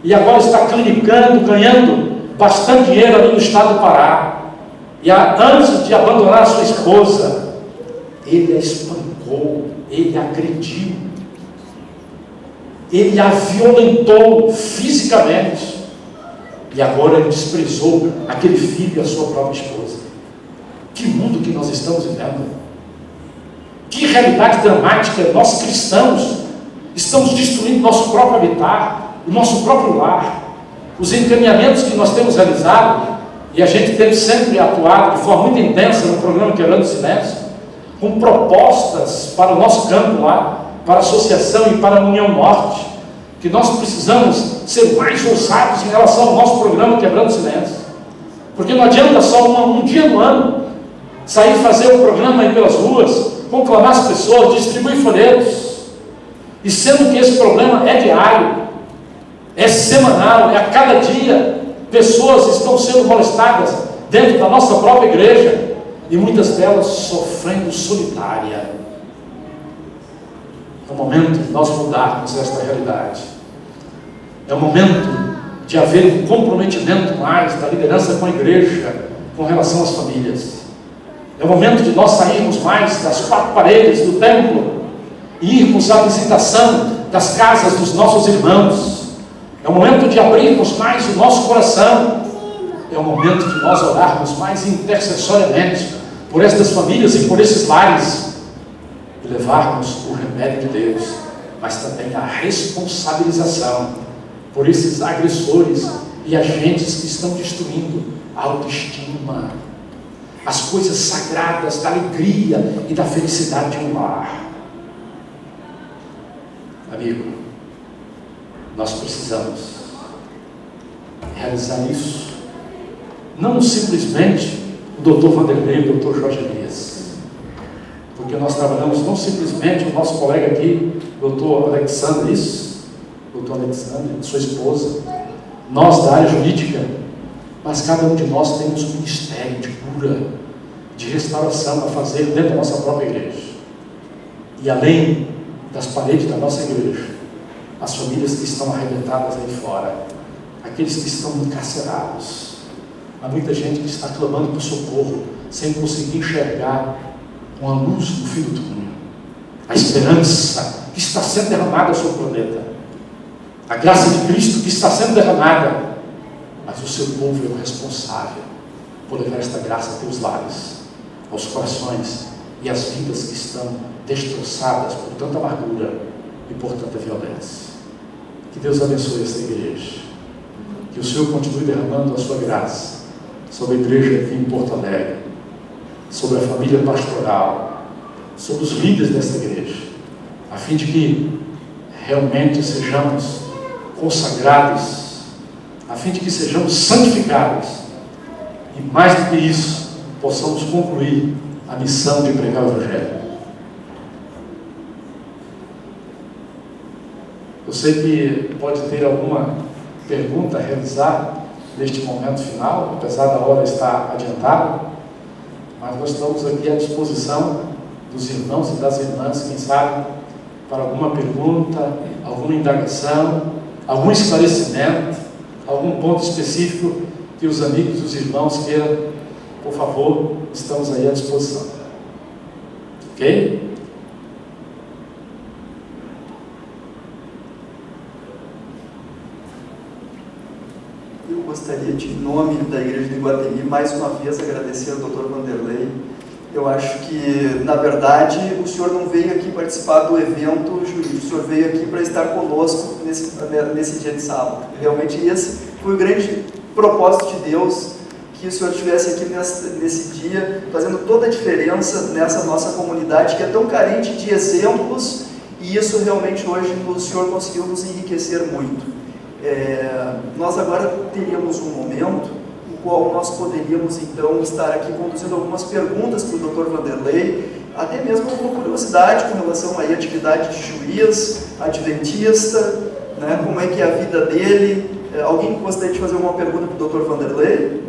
e agora está clinicando, ganhando bastante dinheiro ali no estado do Pará. E antes de abandonar a sua esposa, ele a espancou, ele a agrediu, ele a violentou fisicamente, e agora ele desprezou aquele filho e a sua própria esposa. Que mundo que nós estamos vivendo! Que realidade dramática! Nós cristãos estamos destruindo nosso próprio habitat, o nosso próprio lar. Os encaminhamentos que nós temos realizado, e a gente tem sempre atuado de forma muito intensa no programa Quebrando o Silêncio, com propostas para o nosso campo lá, para a associação e para a União Norte, que nós precisamos ser mais ousados em relação ao nosso programa Quebrando o Silêncio, porque não adianta só um dia no ano sair fazer o programa aí pelas ruas, conclamar as pessoas, distribuir folhetos, e sendo que esse problema é diário, é semanal, é a cada dia. Pessoas estão sendo molestadas dentro da nossa própria igreja, e muitas delas sofrendo solitária. É o momento de nós mudarmos esta realidade. É o momento de haver um comprometimento mais da liderança com a igreja, com relação às famílias. É o momento de nós sairmos mais das quatro paredes do templo e irmos à visitação das casas dos nossos irmãos. É o momento de abrirmos mais o nosso coração. É o momento de nós orarmos mais intercessoriamente por estas famílias e por esses lares, e levarmos o remédio de Deus, mas também a responsabilização por esses agressores e agentes que estão destruindo a autoestima, as coisas sagradas da alegria e da felicidade de um lar. Amigo, nós precisamos realizar isso, não simplesmente o doutor Vanderlei e o doutor Jorge Elias, porque nós trabalhamos não simplesmente o nosso colega aqui, doutor Alexandre, doutor Alexandre, sua esposa, nós da área jurídica, mas cada um de nós temos um ministério de cura, de restauração a fazer dentro da nossa própria igreja. E além das paredes da nossa igreja, as famílias que estão arrebentadas aí fora, aqueles que estão encarcerados, há muita gente que está clamando por socorro, sem conseguir enxergar uma luz no fim do túnel, a esperança que está sendo derramada sobre o planeta, a graça de Cristo que está sendo derramada, mas o seu povo é o responsável por levar esta graça até os lares, aos corações e às vidas que estão destroçadas por tanta amargura e por tanta violência. Que Deus abençoe esta igreja, que o Senhor continue derramando a sua graça sobre a igreja aqui em Porto Alegre, sobre a família pastoral, sobre os líderes desta igreja, a fim de que realmente sejamos consagrados, a fim de que sejamos santificados e, mais do que isso, possamos concluir a missão de pregar o Evangelho. Eu sei que pode ter alguma pergunta a realizar neste momento final, apesar da hora estar adiantada, mas nós estamos aqui à disposição dos irmãos e das irmãs, quem sabe, para alguma pergunta, alguma indagação, algum esclarecimento, algum ponto específico que os amigos, os irmãos queiram, por favor, estamos aí à disposição. Ok? Eu gostaria de, em nome da Igreja do Iguatemi, mais uma vez agradecer ao Dr. Vanderlei. Eu acho que, na verdade, o senhor não veio aqui participar do evento jurídico, o senhor veio aqui para estar conosco nesse dia de sábado. Realmente esse foi o grande propósito de Deus, que o senhor estivesse aqui nesse dia, fazendo toda a diferença nessa nossa comunidade, que é tão carente de exemplos, e isso realmente hoje o senhor conseguiu nos enriquecer muito. Nós agora teríamos um momento no qual nós poderíamos então estar aqui conduzindo algumas perguntas para o Dr. Vanderlei, até mesmo alguma curiosidade com relação à atividade de juiz, adventista, né, como é que é a vida dele. Alguém gostaria de fazer uma pergunta para o Dr. Vanderlei?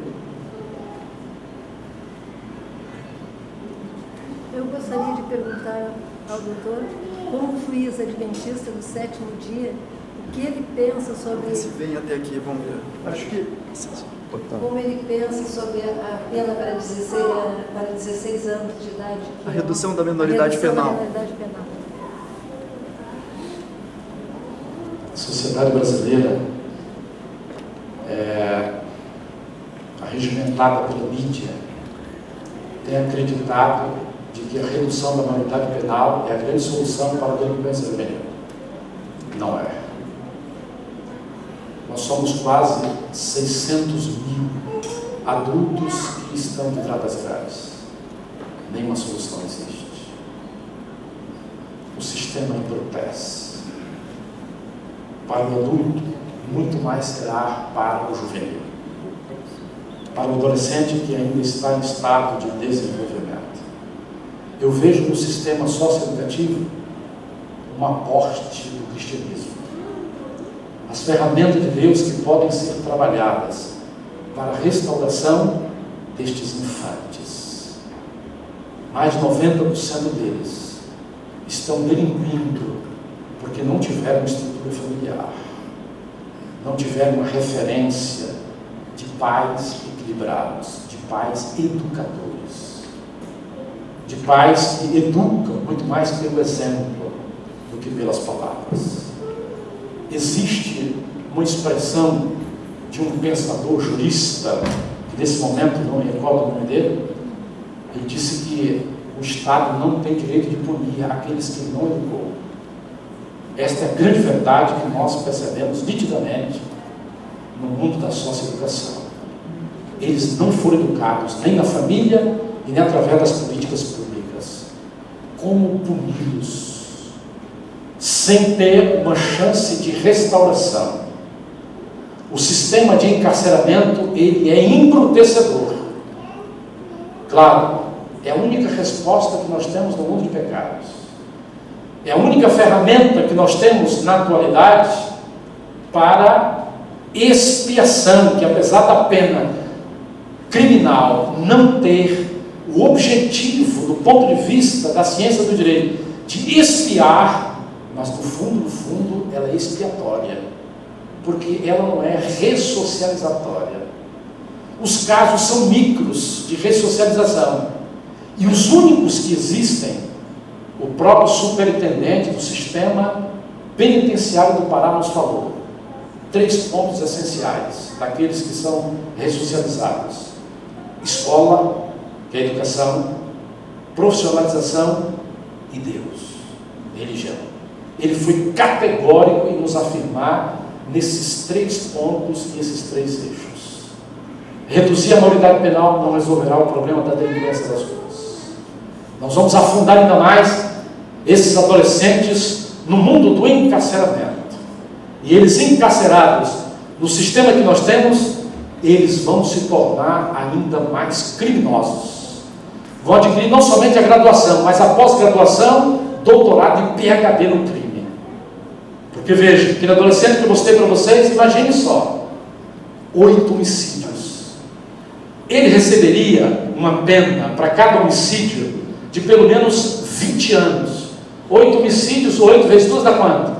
Eu gostaria de perguntar ao doutor, como juiz adventista do sétimo dia, o que ele pensa sobre... Se vem até aqui, vamos ver. Acho que... Como ele pensa sobre a pena para 16 anos de idade. A redução da minoridade penal. A sociedade brasileira arregimentada pela mídia tem acreditado de que a redução da maioridade penal é a grande solução para a delinquência juvenil. Não é. Nós somos quase 600 mil adultos que estão de tratas graves. Nenhuma solução existe. O sistema embrutece. Para o adulto, muito mais será para o juvenil. Para o adolescente que ainda está em estado de desenvolvimento. Eu vejo no sistema socioeducativo um aporte do cristianismo. As ferramentas de Deus que podem ser trabalhadas para a restauração destes infantes. Mais de 90% deles estão delinquindo porque não tiveram estrutura familiar, não tiveram uma referência de pais equilibrados, de pais educadores, de pais que educam muito mais pelo exemplo do que pelas palavras. Existe uma expressão de um pensador jurista, que nesse momento não me recordo o nome dele. Ele disse que o Estado não tem direito de punir aqueles que ele não educou. Esta é a grande verdade que nós percebemos nitidamente no mundo da socioeducação. Eles não foram educados nem na família e nem através das políticas públicas. Como puni-los sem ter uma chance de restauração? O sistema de encarceramento, ele é embrutecedor. Claro, é a única resposta que nós temos no mundo de pecados. É a única ferramenta que nós temos na atualidade para expiação, que apesar da pena criminal não ter o objetivo, do ponto de vista da ciência do direito, de expiar, mas no fundo, ela é expiatória, porque ela não é ressocializatória. Os casos são micros de ressocialização, e os únicos que existem, o próprio superintendente do sistema penitenciário do Pará nos falou. 3 pontos essenciais daqueles que são ressocializados: escola, que é a educação, profissionalização e Deus, religião. Ele foi categórico em nos afirmar nesses 3 pontos e esses 3 eixos. Reduzir a maioridade penal não resolverá o problema da delinquência das ruas. Nós vamos afundar ainda mais esses adolescentes no mundo do encarceramento. E eles encarcerados no sistema que nós temos, eles vão se tornar ainda mais criminosos. Vão adquirir não somente a graduação, mas a pós-graduação, doutorado e PhD no crime. Porque veja, aquele adolescente que eu mostrei para vocês, imagine só, 8 homicídios. Ele receberia uma pena para cada homicídio de pelo menos 20 anos. 8 homicídios, 8 vezes 2 dá quanto?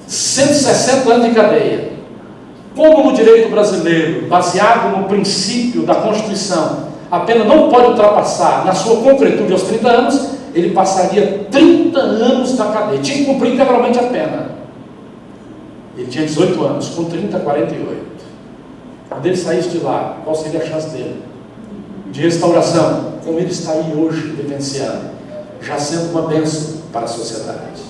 160 anos de cadeia. Como no direito brasileiro, baseado no princípio da Constituição, a pena não pode ultrapassar, na sua concretude, aos 30 anos, ele passaria 30 anos na cadeia. Tinha que cumprir integralmente a pena. Ele tinha 18 anos, com 30, 48. Quando ele saísse de lá, qual seria a chance dele? De restauração, como ele está aí hoje, vivenciando, já sendo uma bênção para a sociedade.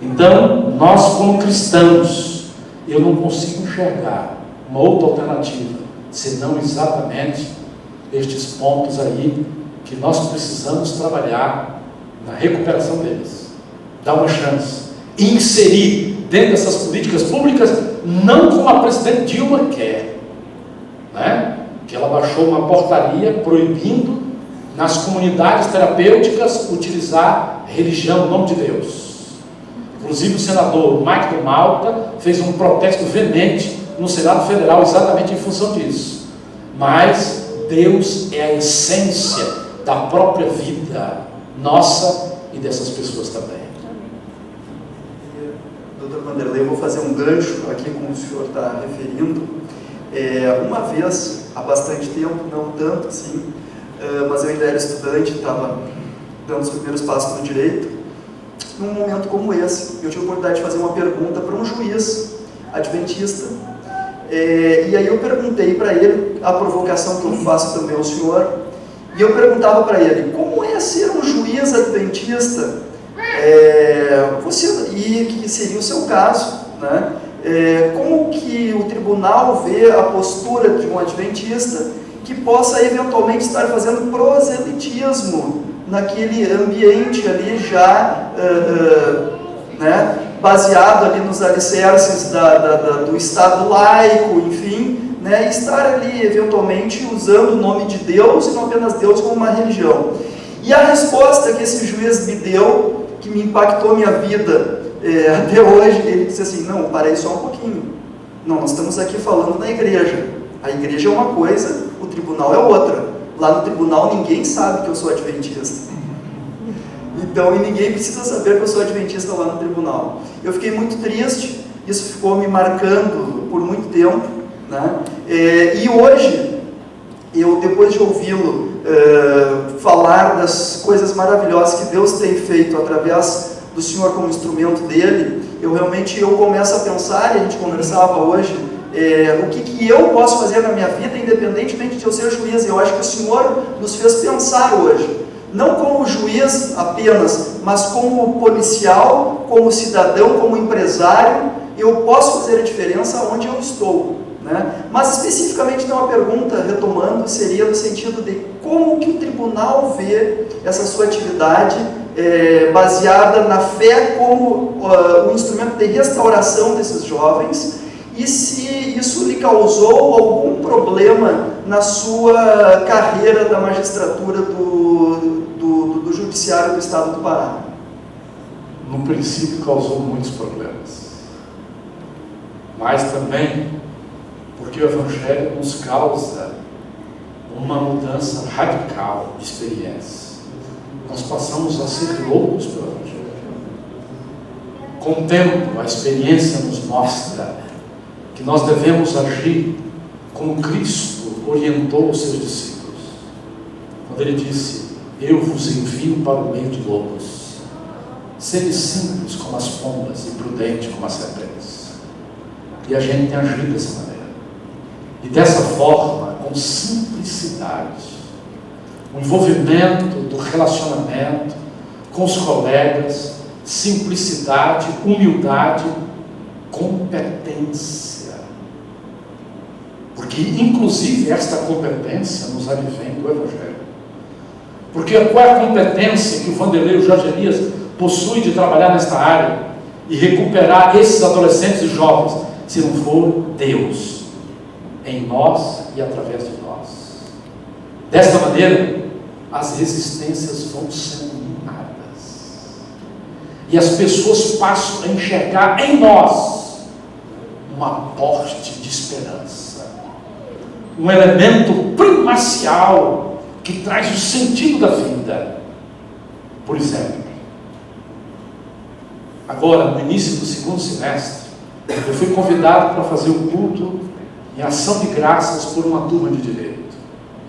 Então, nós como cristãos, eu não consigo enxergar uma outra alternativa, senão exatamente estes pontos aí, que nós precisamos trabalhar na recuperação deles, dar uma chance, e inserir dentro dessas políticas públicas, não como a presidente Dilma quer, né? Que ela baixou uma portaria proibindo nas comunidades terapêuticas utilizar religião, o nome de Deus. Inclusive o senador Michael Malta fez um protesto veemente no Senado Federal exatamente em função disso. Mas Deus é a essência da própria vida nossa e dessas pessoas também. Doutor Vanderlei, eu vou fazer um gancho aqui com o senhor está referindo. Uma vez, há bastante tempo, não tanto assim, mas eu ainda era estudante, estava dando os primeiros passos no direito. Num momento como esse, eu tive a oportunidade de fazer uma pergunta para um juiz adventista. E aí eu perguntei para ele, a provocação que eu faço também ao senhor, e eu perguntava para ele, como é ser um juiz adventista, e que seria o seu caso, né? Como que o tribunal vê a postura de um adventista que possa eventualmente estar fazendo proselitismo naquele ambiente ali já né, baseado ali nos alicerces do Estado laico, enfim, né, estar ali eventualmente usando o nome de Deus e não apenas Deus como uma religião. E a resposta que esse juiz me deu, que me impactou minha vida até hoje, ele disse assim, não, parei só um pouquinho. Não, nós estamos aqui falando da igreja. A igreja é uma coisa, o tribunal é outra. Lá no tribunal ninguém sabe que eu sou adventista. Então, e ninguém precisa saber que eu sou adventista lá no tribunal. Eu fiquei muito triste, isso ficou me marcando por muito tempo, né? E hoje, eu, depois de ouvi-lo falar das coisas maravilhosas que Deus tem feito através do senhor como instrumento dele, eu começo a pensar, e a gente conversava hoje, o que eu posso fazer na minha vida, independentemente de eu ser juiz. Eu acho que o senhor nos fez pensar hoje, não como juiz apenas, mas como policial, como cidadão, como empresário. Eu posso fazer a diferença onde eu estou, né? Mas especificamente, então, a pergunta, retomando, seria no sentido de como que o tribunal vê essa sua atividade baseada na fé como um instrumento de restauração desses jovens, e se isso lhe causou algum problema na sua carreira da magistratura do Judiciário do Estado do Pará. No princípio causou muitos problemas, mas também porque o Evangelho nos causa uma mudança radical de experiência. Nós passamos a ser loucos pelo Evangelho. Com o tempo, a experiência nos mostra que nós devemos agir como Cristo orientou os seus discípulos, quando ele disse: eu vos envio para o meio de lobos, sede simples como as pombas e prudente como as serpentes. E a gente tem agido dessa maneira, e dessa forma, com simplicidade, o envolvimento do relacionamento com os colegas, simplicidade, humildade, competência, porque inclusive esta competência nos advém do Evangelho. Porque qual é a competência que o Vanderlei e o Jorge Elias possuem de trabalhar nesta área e recuperar esses adolescentes e jovens, se não for Deus em nós e através de nós? Desta maneira, as resistências vão sendo minadas e as pessoas passam a enxergar em nós um aporte de esperança, um elemento primacial que traz o sentido da vida. Por exemplo, agora no início do segundo semestre, eu fui convidado para fazer um culto em ação de graças por uma turma de direito,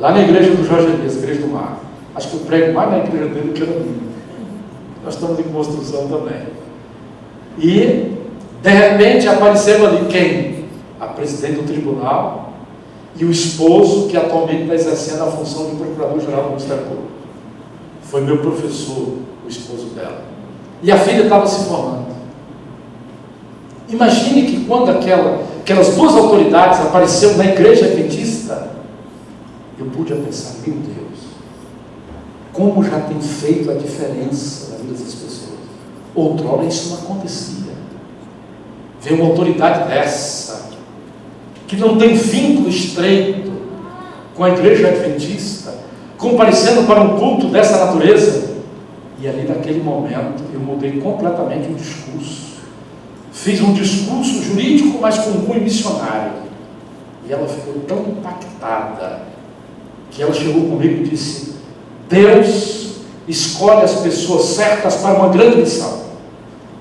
lá na igreja do Jorge Elias, igreja do Mar. Acho que eu prego mais na igreja dele do que na minha. Nós estamos em construção também. E de repente apareceu ali quem? A presidente do tribunal e o esposo que atualmente está exercendo a função de procurador-geral do Ministério Público. Foi meu professor, o esposo dela. E a filha estava se formando. Imagine que quando aquelas duas autoridades apareceram na igreja adventista, eu pude pensar: meu Deus, como já tem feito a diferença na vida das pessoas. Outrora isso não acontecia. Ver uma autoridade dessa, que não tem vínculo estreito com a igreja adventista, comparecendo para um culto dessa natureza, e ali naquele momento eu mudei completamente o discurso. Fiz um discurso jurídico, mas com cunho missionário, e ela ficou tão impactada que ela chegou comigo e disse: Deus escolhe as pessoas certas para uma grande missão,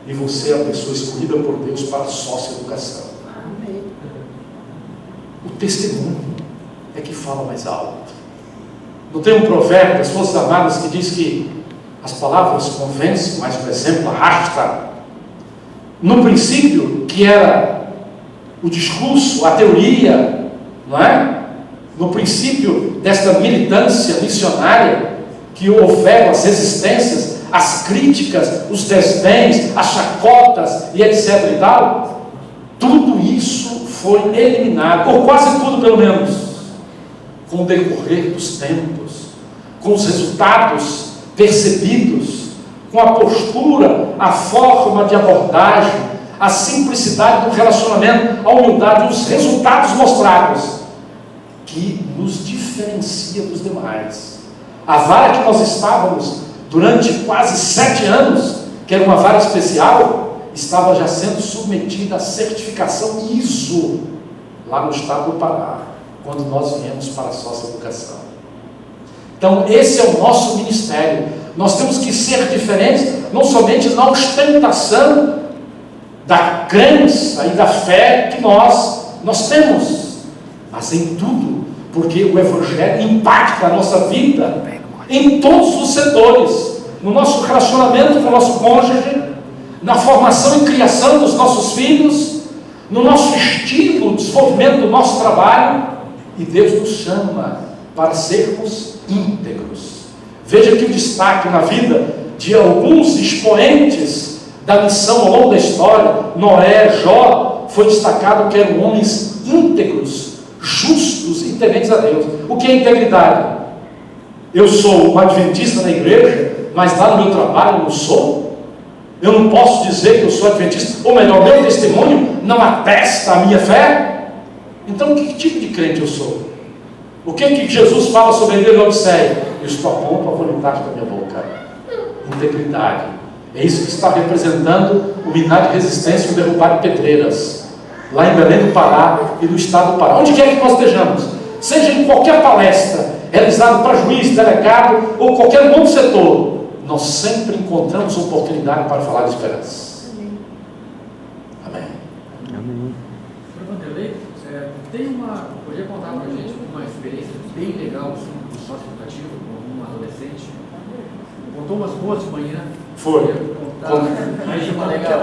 e você é a pessoa escolhida por Deus para a socioeducação. O testemunho é que fala mais alto. Não tem um provérbio das Forças Armadas que diz que as palavras convencem, mas o exemplo arrasta? No princípio, que era o discurso, a teoria, não é? No princípio desta militância missionária, que houveram as resistências, as críticas, os desdéns, as chacotas e etc e tal, tudo isso foi eliminado, ou quase tudo pelo menos, com o decorrer dos tempos, com os resultados percebidos, com a postura, a forma de abordagem, a simplicidade do relacionamento, a humildade, os resultados mostrados, que nos diferencia dos demais. A vara que nós estávamos durante quase 7 anos, que era uma vara especial, estava já sendo submetida à certificação ISO, lá no estado do Pará, quando nós viemos para a socioeducação. Então esse é o nosso ministério. Nós temos que ser diferentes, não somente na ostentação da crença e da fé que nós temos, mas em tudo, Porque o Evangelho impacta a nossa vida em todos os setores, no nosso relacionamento com o nosso cônjuge, na formação e criação dos nossos filhos, no nosso estilo de desenvolvimento do nosso trabalho, e Deus nos chama para sermos íntegros. Veja que o destaque na vida de alguns expoentes da missão ao longo da história, Noé, Jó, foi destacado que eram homens íntegros, justos e tementes a Deus. O que é integridade? Eu sou um adventista na igreja, mas lá no meu trabalho eu não sou? Eu não posso dizer que eu sou adventista, ou melhor, meu testemunho não atesta a minha fé? Então que tipo de crente eu sou? O que Jesus fala sobre ele na Odisseia? Eu estou a ponto a vontade da minha boca. Integridade. É isso que está representando o Minar de Resistência, o derrubar de pedreiras, lá em Belém do Pará e no estado do Pará. Onde quer que nós estejamos, seja em qualquer palestra, realizada para juiz, delegado ou qualquer outro setor, nós sempre encontramos oportunidade para falar de esperança. Amém. Amém. Professor Vanderlei, poderia contar para a gente uma experiência bem legal assim, do sócio educativo com um adolescente? Contou umas boas de manhã. Foi. Contar mais uma legal.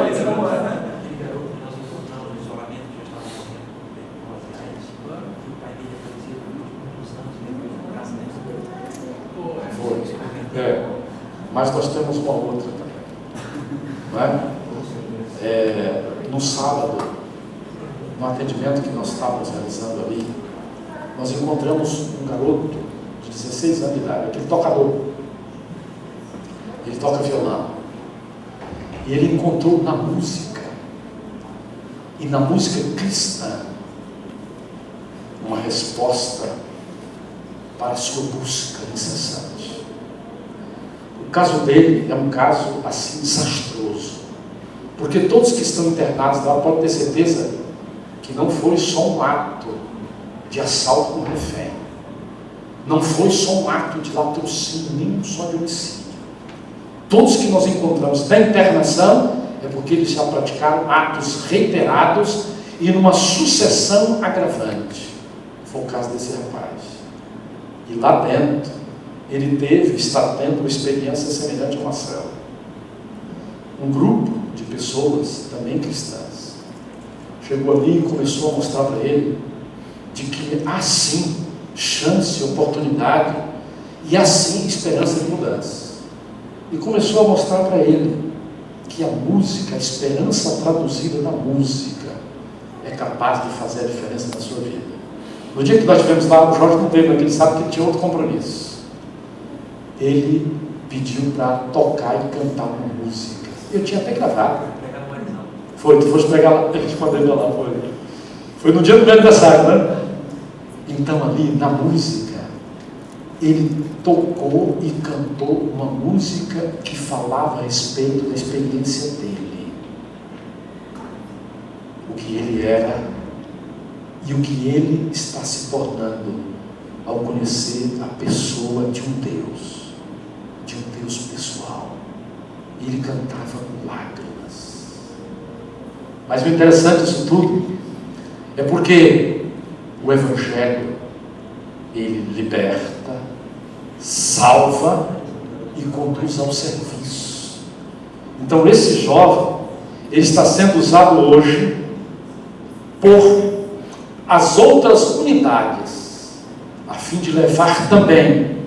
Mas nós temos uma outra também, não é? No sábado, no atendimento que nós estávamos realizando ali, nós encontramos um garoto de 16 anos de idade, aquele tocador. Ele toca violão. E ele encontrou na música, e na música cristã, uma resposta para a sua busca incessante. O caso dele é um caso assim desastroso, porque todos que estão internados lá podem ter certeza que não foi só um ato de assalto com refém, não foi só um ato de latrocínio, nem só de homicídio. Todos que nós encontramos na internação é porque eles já praticaram atos reiterados e numa sucessão agravante. Foi o caso desse rapaz. E lá dentro ele está tendo uma experiência semelhante a uma célula. Um grupo de pessoas, também cristãs, chegou ali e começou a mostrar para ele de que há sim chance, oportunidade e há sim esperança de mudança. E começou a mostrar para ele que a música, a esperança traduzida na música, é capaz de fazer a diferença na sua vida. No dia que nós estivemos lá, o Jorge não teve, porque ele sabe que ele tinha outro compromisso. Ele pediu para tocar e cantar uma música. Eu tinha até gravado. Foi, tu foste pegar lá, a gente mandou lá, foi no dia do meu aniversário, né? Então ali, na música, ele tocou e cantou uma música que falava a respeito da experiência dele. O que ele era e o que ele está se tornando ao conhecer a pessoa de um Deus pessoal. E ele cantava com lágrimas. Mas o interessante disso tudo é porque o Evangelho, ele liberta, salva e conduz ao serviço. Então esse jovem, ele está sendo usado hoje por as outras unidades, a fim de levar também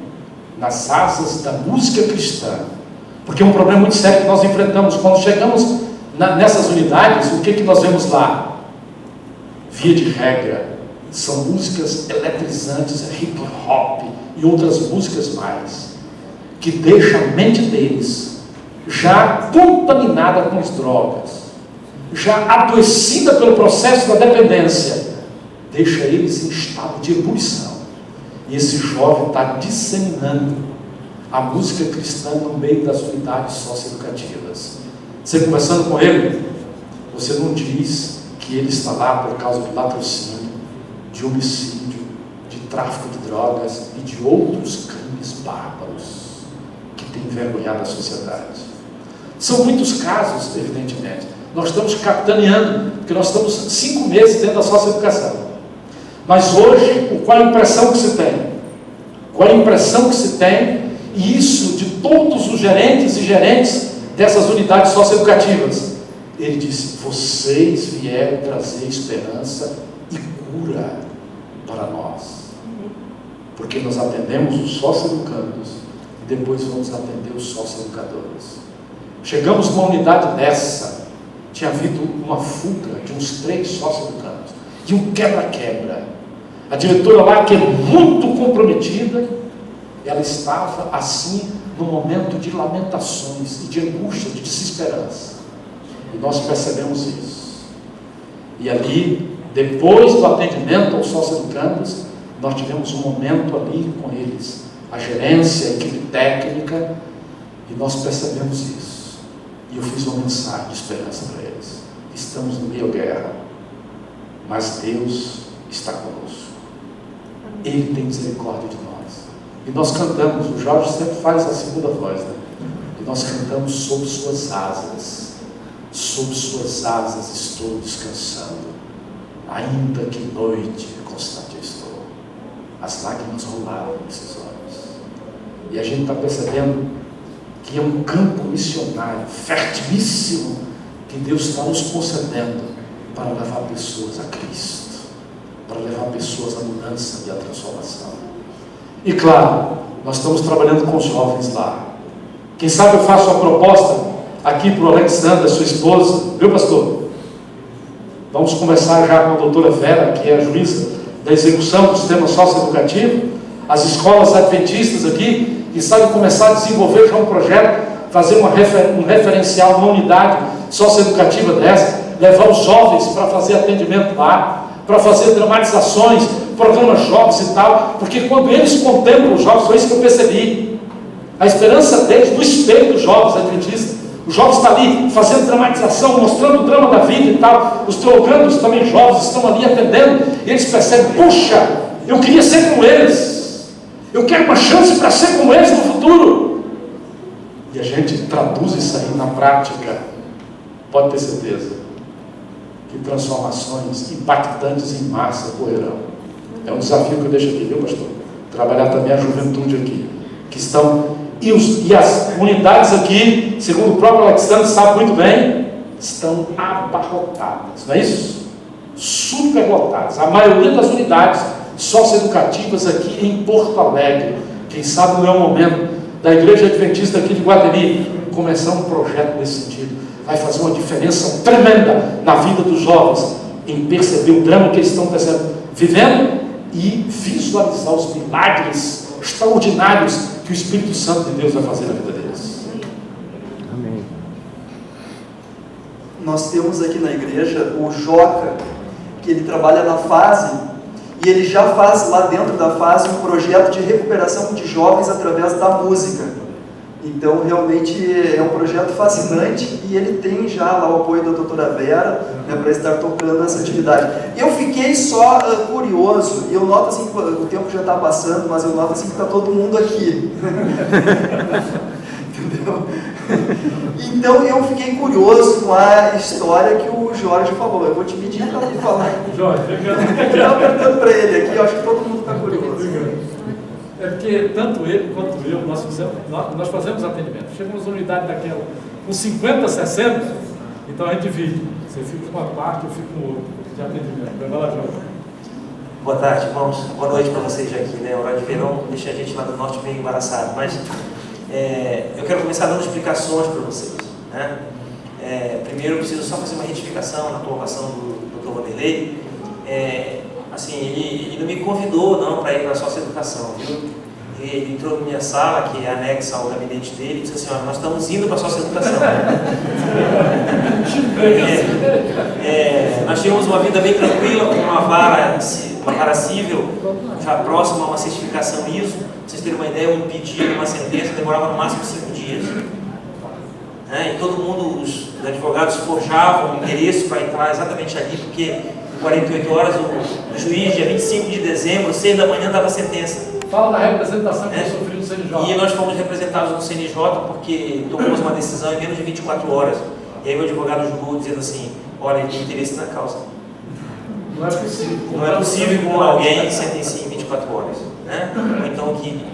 nas asas da música cristã, porque é um problema muito sério que nós enfrentamos quando chegamos nessas unidades. O que nós vemos lá? Via de regra, são músicas eletrizantes, hip hop e outras músicas mais, que deixam a mente deles já contaminada com as drogas, já adoecida pelo processo da dependência, deixa eles em estado de ebulição. E esse jovem está disseminando a música cristã no meio das unidades socioeducativas. Você conversando com ele, você não diz que ele está lá por causa de latrocínio, de homicídio, de tráfico de drogas e de outros crimes bárbaros que têm envergonhado a sociedade. São muitos casos, evidentemente. Nós estamos capitaneando, porque nós estamos 5 meses dentro da socioeducação. Mas hoje, qual a impressão que se tem? Qual a impressão que se tem, e isso de todos os gerentes e gerentes dessas unidades socioeducativas? Ele disse: vocês vieram trazer esperança e cura para nós. Porque nós atendemos os socioeducandos e depois vamos atender os socioeducadores. Chegamos numa unidade dessa, tinha havido uma fuga de uns 3 socioeducandos, e um quebra-quebra. A diretora lá, que é muito comprometida, ela estava assim, num momento de lamentações e de angústia, de desesperança. E nós percebemos isso. E ali, depois do atendimento aos socioeducandos, nós tivemos um momento ali com eles, a gerência, a equipe técnica, e nós percebemos isso. E eu fiz uma mensagem de esperança para eles. Estamos no meio da guerra, mas Deus está conosco. Ele tem misericórdia de nós. E nós cantamos, o Jorge sempre faz a segunda voz, né? E nós cantamos: sob suas asas estou descansando, ainda que noite constante estou. As lágrimas rolaram nesses olhos. E a gente está percebendo que é um campo missionário fertilíssimo que Deus está nos concedendo para levar pessoas a Cristo, para levar pessoas à mudança e à transformação. E claro, nós estamos trabalhando com os jovens lá. Quem sabe eu faço uma proposta aqui para o Alexandre, sua esposa, viu, pastor? Vamos conversar já com a doutora Vera, que é a juíza da execução do sistema socioeducativo, as escolas adventistas aqui, e sabe começar a desenvolver já um projeto, fazer um referencial, uma unidade socioeducativa dessa, levar os jovens para fazer atendimento lá, para fazer dramatizações, programas jovens e tal, porque quando eles contemplam os jovens, foi isso que eu percebi, a esperança deles no espelho dos jovens adventistas. Os jovens estão ali fazendo dramatização, mostrando o drama da vida e tal. Os teologandos também jovens estão ali atendendo, e eles percebem: puxa, eu queria ser como eles, eu quero uma chance para ser como eles no futuro. E a gente traduz isso aí na prática. Pode ter certeza que transformações impactantes em massa ocorrerão. É um desafio que eu deixo aqui, viu, pastor? Trabalhar também a juventude aqui, que estão, e as unidades aqui, segundo o próprio Alexandre sabe muito bem, estão abarrotadas, não é isso? Superlotadas. A maioria das unidades socioeducativas aqui em Porto Alegre. Quem sabe não é o momento da Igreja Adventista aqui de Guatemi começar um projeto nesse sentido. Vai fazer uma diferença tremenda na vida dos jovens, em perceber o drama que eles estão vivendo e visualizar os milagres extraordinários que o Espírito Santo de Deus vai fazer na vida deles. Amém. Nós temos aqui na igreja o Joca, que ele trabalha na fase, e ele já faz lá dentro da fase um projeto de recuperação de jovens através da música. Então realmente é um projeto fascinante, e ele tem já lá o apoio da doutora Vera, né, para estar tocando essa atividade. Eu fiquei só curioso, e eu noto assim, o tempo já está passando, mas eu noto assim que está todo mundo aqui. Entendeu? Então eu fiquei curioso com a história que o Jorge falou. Eu vou te pedir para ele falar. Jorge, eu estou apertando para ele aqui, eu acho que todo mundo está curioso. É porque tanto ele quanto eu, nós fazemos atendimento. Chegamos na unidade daquela com 50, 60, então a gente divide. Você fica com uma parte, eu fico com outra de atendimento. Vai lá, Jorge. Boa tarde, irmãos. Boa noite para vocês já aqui, né? O horário de verão deixa a gente lá do norte meio embaraçado, mas eu quero começar dando explicações para vocês, né? Primeiro eu preciso só fazer uma retificação na colocação do Dr. Vanderlei. Assim, ele não me convidou não para ir para a socioeducação, viu? Ele entrou na minha sala, que é anexa ao gabinete dele, e disse assim: olha, nós estamos indo para a socioeducação. Nós tínhamos uma vida bem tranquila, com uma vara civil, já próxima a uma certificação ISO. Para vocês terem uma ideia, um pedido, uma sentença, demorava no máximo 5 dias. E todo mundo, os advogados forjavam o endereço para entrar exatamente ali, porque em 48 horas o juiz, dia 25 de dezembro, 6 da manhã, dava a sentença. Fala da representação que eu sofri no CNJ. E nós fomos representados no CNJ porque tomamos uma decisão em menos de 24 horas. E aí o advogado julgou dizendo assim: olha, ele tem interesse na causa. Não é possível. Não é possível que alguém sentencie em 24 horas, né? Ou então que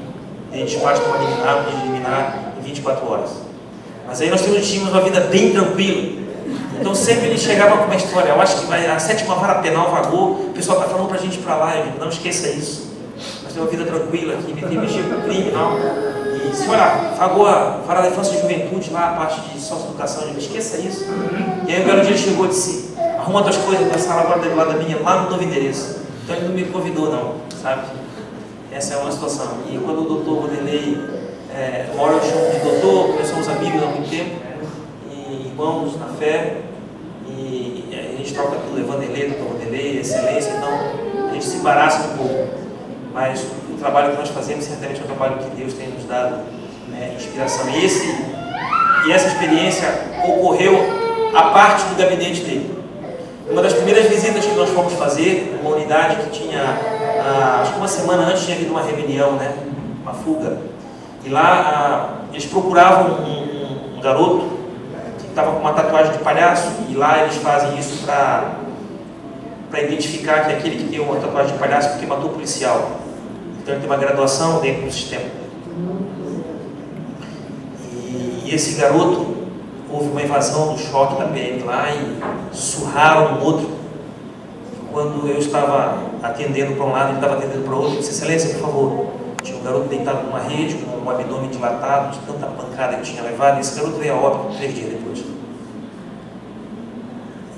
despache uma liminar em 24 horas. Mas aí nós tínhamos uma vida bem tranquila. Então sempre ele chegava com uma história, eu acho que a 7ª vara penal vagou, o pessoal está falando para a gente ir para lá, eu digo, não esqueça isso. Nós temos uma vida tranquila aqui, nem tem mexer com crime, não. E se olhar, vagou a vara da infância e juventude lá, a parte de socioeducação, eu digo, esqueça isso. E aí um belo dia ele chegou e disse, arruma tuas coisas na sala agora do lado da minha, lá no novo endereço. Então ele não me convidou não, sabe? Essa é uma situação. E quando o doutor Vanderlei, uma hora eu chamo de doutor, porque nós somos amigos há muito tempo, e irmãos na fé, e a gente troca tudo, Vanderlei, doutor Vanderlei, excelência, então a gente se embaraça um pouco. Mas o trabalho que nós fazemos certamente é um trabalho que Deus tem nos dado inspiração. E essa experiência ocorreu à parte do gabinete dele. Uma das primeiras visitas que nós fomos fazer, uma unidade que tinha, acho que uma semana antes tinha havido uma rebelião, né? Uma fuga. E lá eles procuravam um garoto que estava com uma tatuagem de palhaço, e lá eles fazem isso para identificar que é aquele que tem uma tatuagem de palhaço porque matou o policial. Então ele tem uma graduação dentro do sistema. E esse garoto, houve uma invasão do choque da PM lá e surraram um outro. Quando eu estava atendendo para um lado, ele estava atendendo para o outro, eu disse, excelência, por favor. Tinha um garoto deitado numa rede, com um abdômen dilatado, de tanta pancada que tinha levado, e esse garoto veio a óbito 3 dias depois.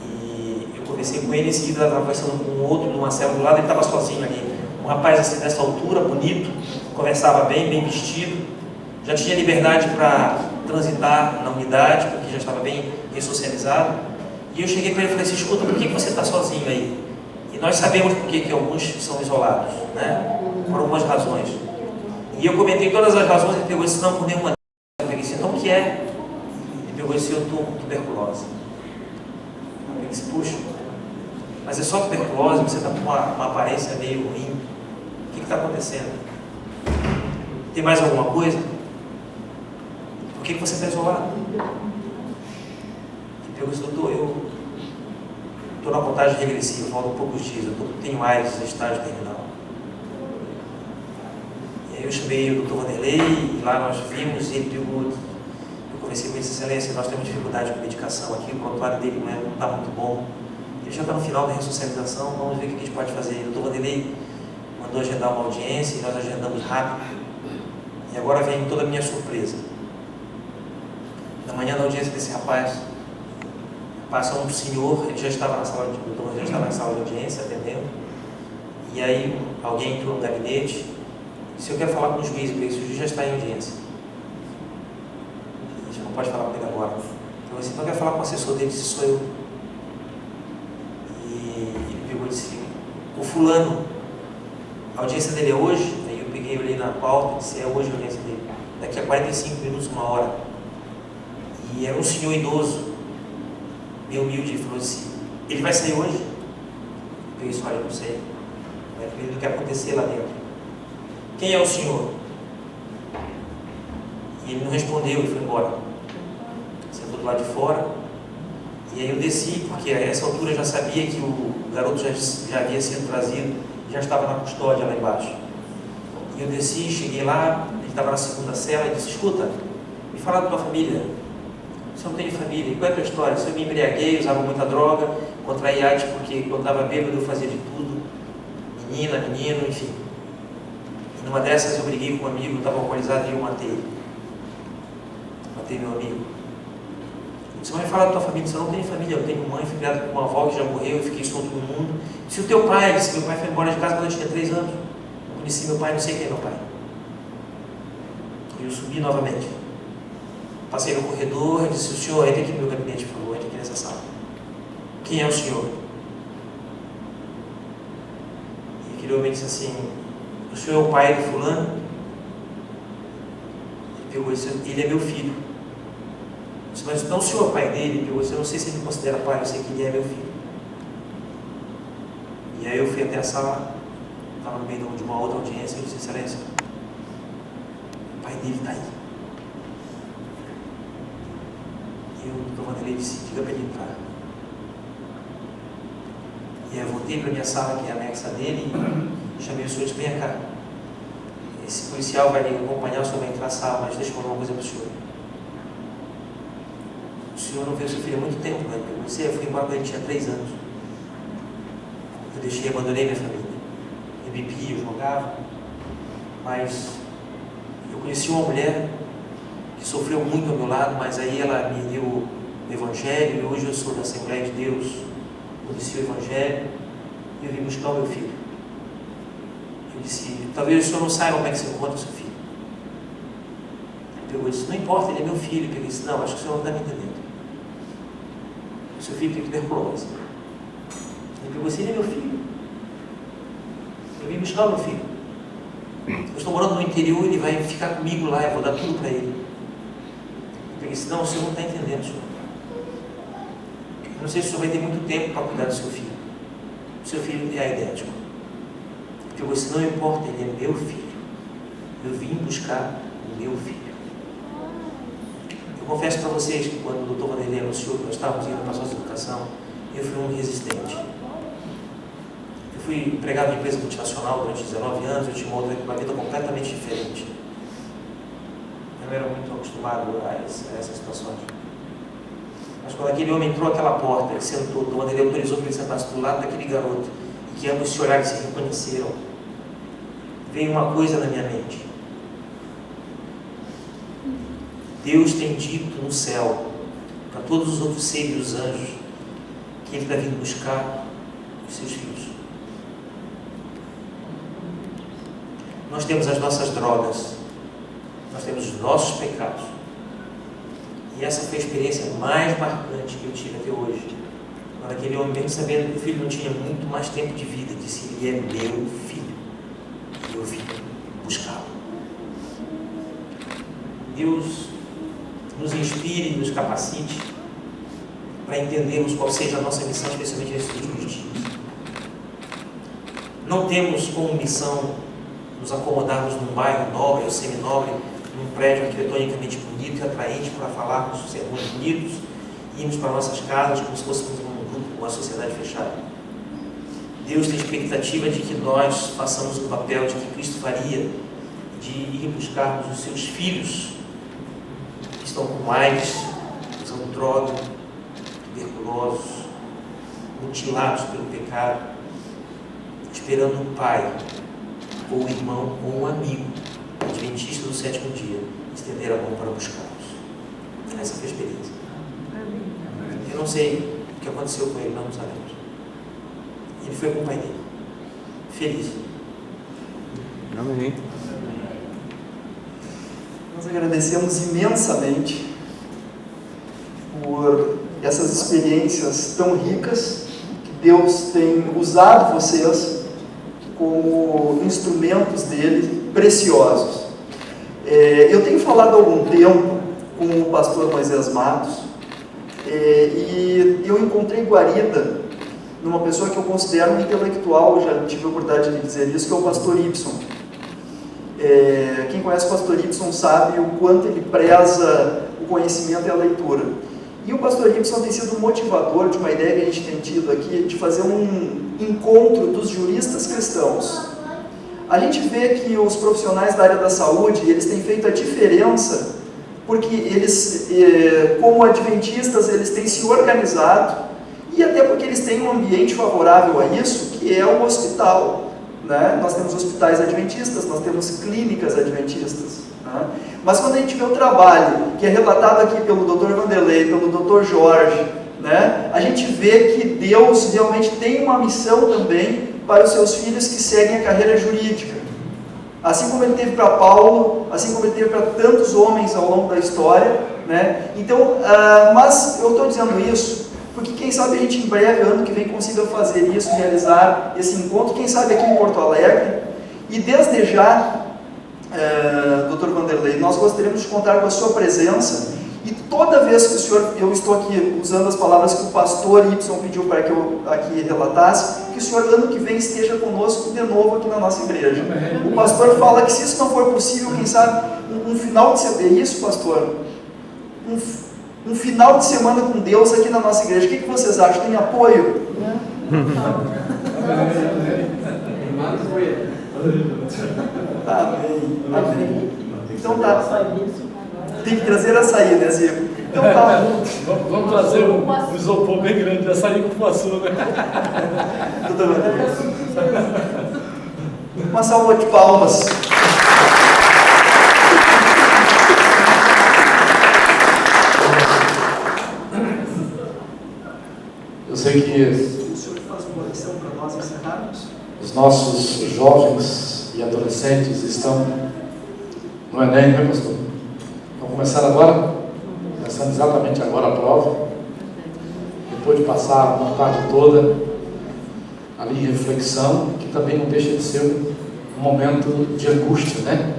E eu conversei com ele, em seguida estava conversando com um outro numa cela do lado, ele estava sozinho ali. Um rapaz assim dessa altura, bonito, conversava bem, bem vestido, já tinha liberdade para transitar na unidade, porque já estava bem ressocializado. E eu cheguei para ele e falei assim, escuta, por que você está sozinho aí? E nós sabemos por que alguns são isolados, né? Por algumas razões. E eu comentei todas as razões, ele pegou esse não por nenhuma. Eu peguei assim, então o que é? Ele pegou esse, eu estou com tuberculose. Eu peguei esse, puxa, mas é só tuberculose, você está com uma aparência meio ruim. O que está acontecendo? Tem mais alguma coisa? Por que você está isolado? Ele pegou esse, doutor, eu estou na contagem regressiva, faltam poucos dias, eu tenho AIDS, estágio terminal. E aí eu chamei o doutor Vanderlei, e lá nós vimos, e ele pegou, eu conversei com ele, excelência, nós temos dificuldade com medicação aqui, o prontuário dele não está muito bom. Ele já está no final da ressocialização, vamos ver o que a gente pode fazer. O doutor Vanderlei mandou agendar uma audiência, e nós agendamos rápido. E agora vem toda a minha surpresa. Na manhã da audiência desse rapaz, passa um senhor, ele já estava na sala de audiência atendendo, e aí alguém entrou no gabinete, disse, eu quero falar com o juiz, porque esse juiz já está em audiência. A gente não pode falar com ele agora. Então assim, eu quero falar com o assessor dele, disse, sou eu. E ele pegou e disse, o fulano, a audiência dele é hoje? Aí eu peguei, olhei na pauta e disse, é hoje a audiência dele. Daqui a 45 minutos, 1 hora. E era um senhor idoso, meio humilde, e falou assim, ele vai sair hoje? Eu peguei isso, olha, eu não sei. Vai depender do que acontecer lá dentro. Quem é o senhor? E ele não respondeu e foi embora. Sentou do lado de fora. E aí eu desci, porque a essa altura eu já sabia que o garoto já havia sido trazido, já estava na custódia lá embaixo. E eu desci, cheguei lá, ele estava na segunda cela e disse, escuta, me fala da tua família. Você não tem família, e qual é a tua história? Se eu me embriaguei, usava muita droga, contraí AIDS porque quando estava bêbado eu fazia de tudo, menina, menino, enfim. E numa dessas eu briguei com um amigo, eu estava alcoolizado e eu matei ele. Matei meu amigo. Você vai falar da tua família, você não tem família, eu tenho mãe, fui criado com uma avó que já morreu, eu fiquei solto no mundo. Se o teu pai, disse, meu pai foi embora de casa quando eu tinha 3 anos, eu conheci meu pai, não sei quem é meu pai. E eu subi novamente. Passei no corredor e disse, o senhor, entra aqui no meu gabinete, por favor, entra aqui nessa sala. Quem é o senhor? E aquele homem disse assim, o senhor é o pai do fulano? Ele pegou e disse, ele é meu filho. Eu disse, mas não o senhor é o pai dele? Ele pegou e disse, eu não sei se ele me considera pai, eu sei que ele é meu filho. E aí eu fui até a sala, estava no meio de uma outra audiência, e eu disse, excelência, o pai dele está aí. E o doutor Vanderlei disse, diga para ele entrar. E eu voltei para minha sala, que é a anexa dele, e chamei o senhor e disse: venha cá, esse policial vai lhe acompanhar, o senhor vai entrar na sala, mas deixa eu falar uma coisa para o senhor. O senhor não vê o seu filho há muito tempo, né? Eu fui embora quando ele tinha 3 anos. Eu abandonei minha família. Eu bebia, eu jogava, mas eu conheci uma mulher que sofreu muito ao meu lado, mas aí ela me deu o Evangelho, e hoje eu sou da Assembleia de Deus, conheci o Evangelho, e eu vim buscar o meu filho. Eu disse: talvez o senhor não saiba como é que se encontra o seu filho. Ele pegou e disse: não importa, ele é meu filho. Eu disse: não, acho que o senhor não está me entendendo. O seu filho tem tuberculose. Ele pegou e disse: ele é meu filho. Eu vim buscar o meu filho. Eu estou morando no interior, ele vai ficar comigo lá, eu vou dar tudo para ele. Eu disse: não, o senhor não está entendendo, senhor. Eu não sei se o senhor vai ter muito tempo para cuidar do seu filho. O seu filho é aidético. Eu disse: não importa, ele é meu filho. Eu vim buscar o meu filho. Eu confesso para vocês que quando o Dr. Vanderlei anunciou que nós estávamos indo para a socioeducação, eu fui um resistente. Eu fui empregado em empresa multinacional durante 19 anos, eu tinha uma vida completamente diferente. Eu não era muito acostumado a essas situações. Mas quando aquele homem entrou àquela porta, ele sentou, o Dr. Vanderlei autorizou que ele sentasse do lado daquele garoto, e que ambos se olharam e se reconheceram, veio uma coisa na minha mente. Deus tem dito no céu para todos os outros seres e os anjos que Ele está vindo buscar os seus filhos. Nós temos as nossas drogas, nós temos os nossos pecados, e essa foi a experiência mais marcante que eu tive até hoje. Quando aquele homem, mesmo sabendo que o filho não tinha muito mais tempo de vida, disse: ele é meu filho, e eu vim buscá-lo. Deus nos inspire e nos capacite para entendermos qual seja a nossa missão, especialmente nesses últimos dias. Não temos como missão nos acomodarmos num bairro nobre ou seminobre, num prédio arquitetonicamente bonito e atraente para falarmos sermões bonitos, e irmos para nossas casas como se fôssemos um grupo, uma sociedade fechada. Deus tem expectativa de que nós façamos o papel de que Cristo faria, de ir buscarmos os seus filhos que estão com AIDS, usando droga, tuberculosos, mutilados pelo pecado, esperando um pai, ou um irmão, ou um amigo, adventista do 7º dia, estender a mão para buscá-los. Essa foi a experiência. Eu não sei o que aconteceu com ele, não sabemos. Ele foi com o pai dele, feliz. Amém. Nós agradecemos imensamente por essas experiências tão ricas que Deus tem usado vocês como instrumentos dele preciosos. Eu tenho falado há algum tempo com o pastor Moisés Matos e eu encontrei guarida numa pessoa que eu considero um intelectual, já tive a oportunidade de dizer isso, que é o pastor Ibson. Quem conhece o pastor Ibson sabe o quanto ele preza o conhecimento e a leitura. E o pastor Ibson tem sido motivador de uma ideia que a gente tem tido aqui, de fazer um encontro dos juristas cristãos. A gente vê que os profissionais da área da saúde, eles têm feito a diferença, porque eles, como adventistas, eles têm se organizado, e até porque eles têm um ambiente favorável a isso, que é o hospital. Né? Nós temos hospitais adventistas, nós temos clínicas adventistas. Né? Mas quando a gente vê o trabalho, que é relatado aqui pelo Dr. Vanderlei, pelo Dr. Jorge, né? A gente vê que Deus realmente tem uma missão também para os seus filhos que seguem a carreira jurídica. Assim como ele teve para Paulo, assim como ele teve para tantos homens ao longo da história. Né? Então, mas eu estou dizendo isso porque quem sabe a gente em breve, ano que vem, consiga fazer isso, realizar esse encontro, quem sabe aqui em Porto Alegre. E desde já, Dr. Vanderlei, nós gostaríamos de contar com a sua presença, e toda vez que o senhor, eu estou aqui usando as palavras que o pastor Ibson pediu para que eu aqui relatasse, que o senhor ano que vem esteja conosco de novo aqui na nossa igreja. O pastor fala que se isso não for possível, quem sabe um final de semana, é isso, pastor? Um final de semana com Deus aqui na nossa igreja. O que vocês acham? Tem apoio? Amém. Então tá. Tem que trazer açaí, né, Zico? Então tá. Vamos trazer um isopor bem grande, açaí com cupuaçu, né? Uma salva de palmas. Eu sei que O senhor faz uma oração para nós encerrarmos? os nossos jovens e adolescentes estão no Enem, né, pastor? Vão começar agora, começando exatamente agora a prova, depois de passar uma tarde toda ali em reflexão, que também não deixa de ser um momento de angústia, né?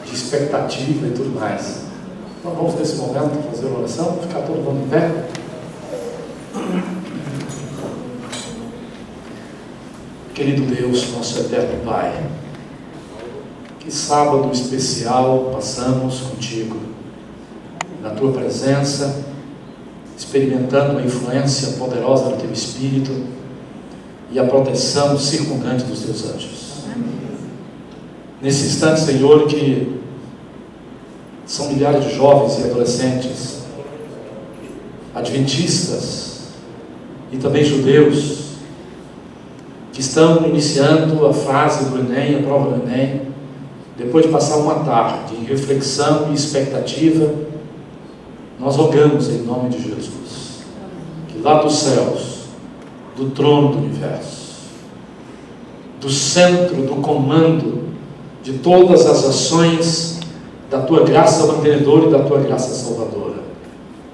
De expectativa e tudo mais. Então vamos nesse momento fazer uma oração, ficar todo mundo em pé. Querido Deus, nosso eterno Pai, que sábado especial passamos contigo, na tua presença, experimentando a influência poderosa do teu Espírito e a proteção circundante dos teus anjos. Nesse instante, Senhor, que são milhares de jovens e adolescentes, adventistas e também judeus, que estão iniciando a fase do Enem, a prova do Enem, depois de passar uma tarde em reflexão e expectativa, nós rogamos em nome de Jesus, que lá dos céus, do trono do universo, do centro, do comando de todas as ações da tua graça mantenedora e da tua graça salvadora,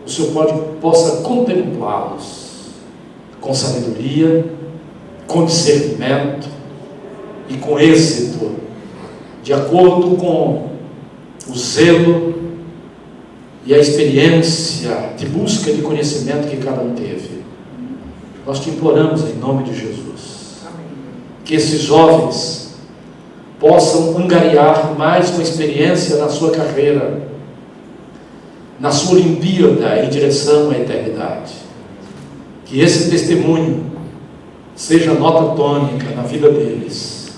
o Senhor possa contemplá-los com sabedoria, com discernimento e com êxito, de acordo com o zelo e a experiência de busca de conhecimento que cada um teve. Nós te imploramos em nome de Jesus, que esses jovens possam angariar mais uma experiência na sua carreira, na sua Olimpíada em direção à eternidade. Que esse testemunho seja nota tônica na vida deles,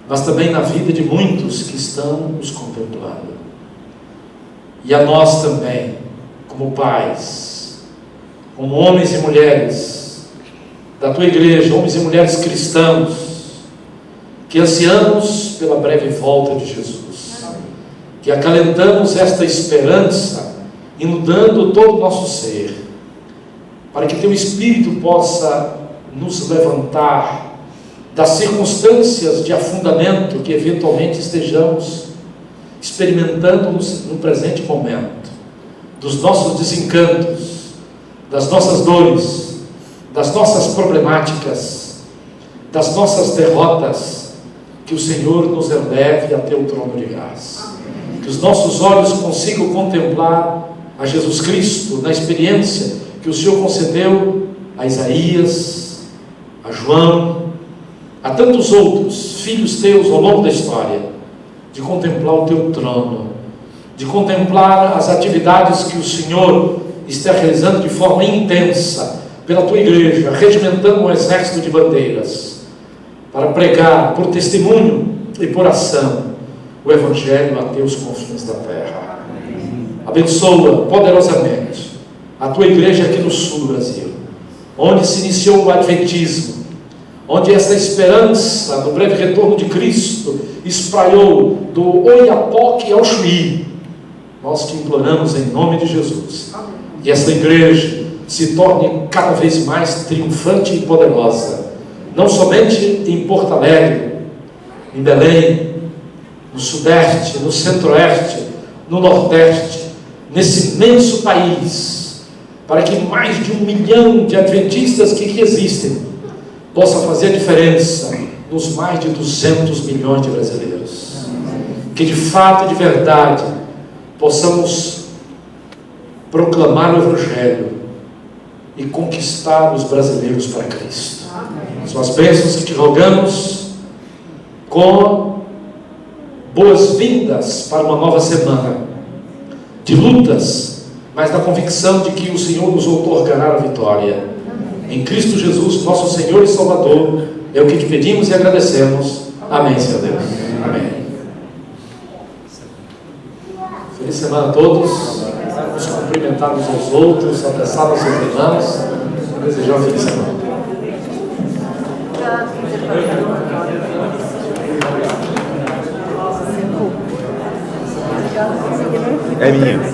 mas também na vida de muitos que estão os contemplando. E a nós também, como pais, como homens e mulheres da tua igreja, homens e mulheres cristãos, que ansiamos pela breve volta de Jesus, que acalentamos esta esperança, inundando todo o nosso ser, para que teu Espírito possa nos levantar das circunstâncias de afundamento que eventualmente estejamos experimentando no presente momento, dos nossos desencantos, das nossas dores, das nossas problemáticas, das nossas derrotas, que o Senhor nos eleve até o trono de graça, que os nossos olhos consigam contemplar a Jesus Cristo na experiência que o Senhor concedeu a Isaías, a João, a tantos outros filhos teus ao longo da história, de contemplar o teu trono, de contemplar as atividades que o Senhor está realizando de forma intensa pela tua igreja, regimentando um exército de bandeiras, para pregar por testemunho e por ação o Evangelho a teus confins da terra. Abençoa poderosamente a tua igreja aqui no sul do Brasil, onde se iniciou o Adventismo, onde essa esperança do breve retorno de Cristo espraiou do Oiapoque ao Chuí. Nós te imploramos em nome de Jesus, que essa igreja se torne cada vez mais triunfante e poderosa, não somente em Porto Alegre, em Belém, no Sudeste, no Centro-Oeste, no Nordeste, nesse imenso país, para que mais de 1 milhão de adventistas que aqui existem possa fazer a diferença nos mais de 200 milhões de brasileiros. Que de fato e de verdade possamos proclamar o Evangelho e conquistar os brasileiros para Cristo. São as bênçãos que te rogamos, com boas-vindas para uma nova semana de lutas, mas na convicção de que o Senhor nos outorgará a vitória. Em Cristo Jesus, nosso Senhor e Salvador, é o que te pedimos e agradecemos. Amém, Senhor Deus. Amém. Feliz semana a todos. Vamos cumprimentar uns aos outros, abraçar nossos irmãos. Desejar uma feliz semana. É minha.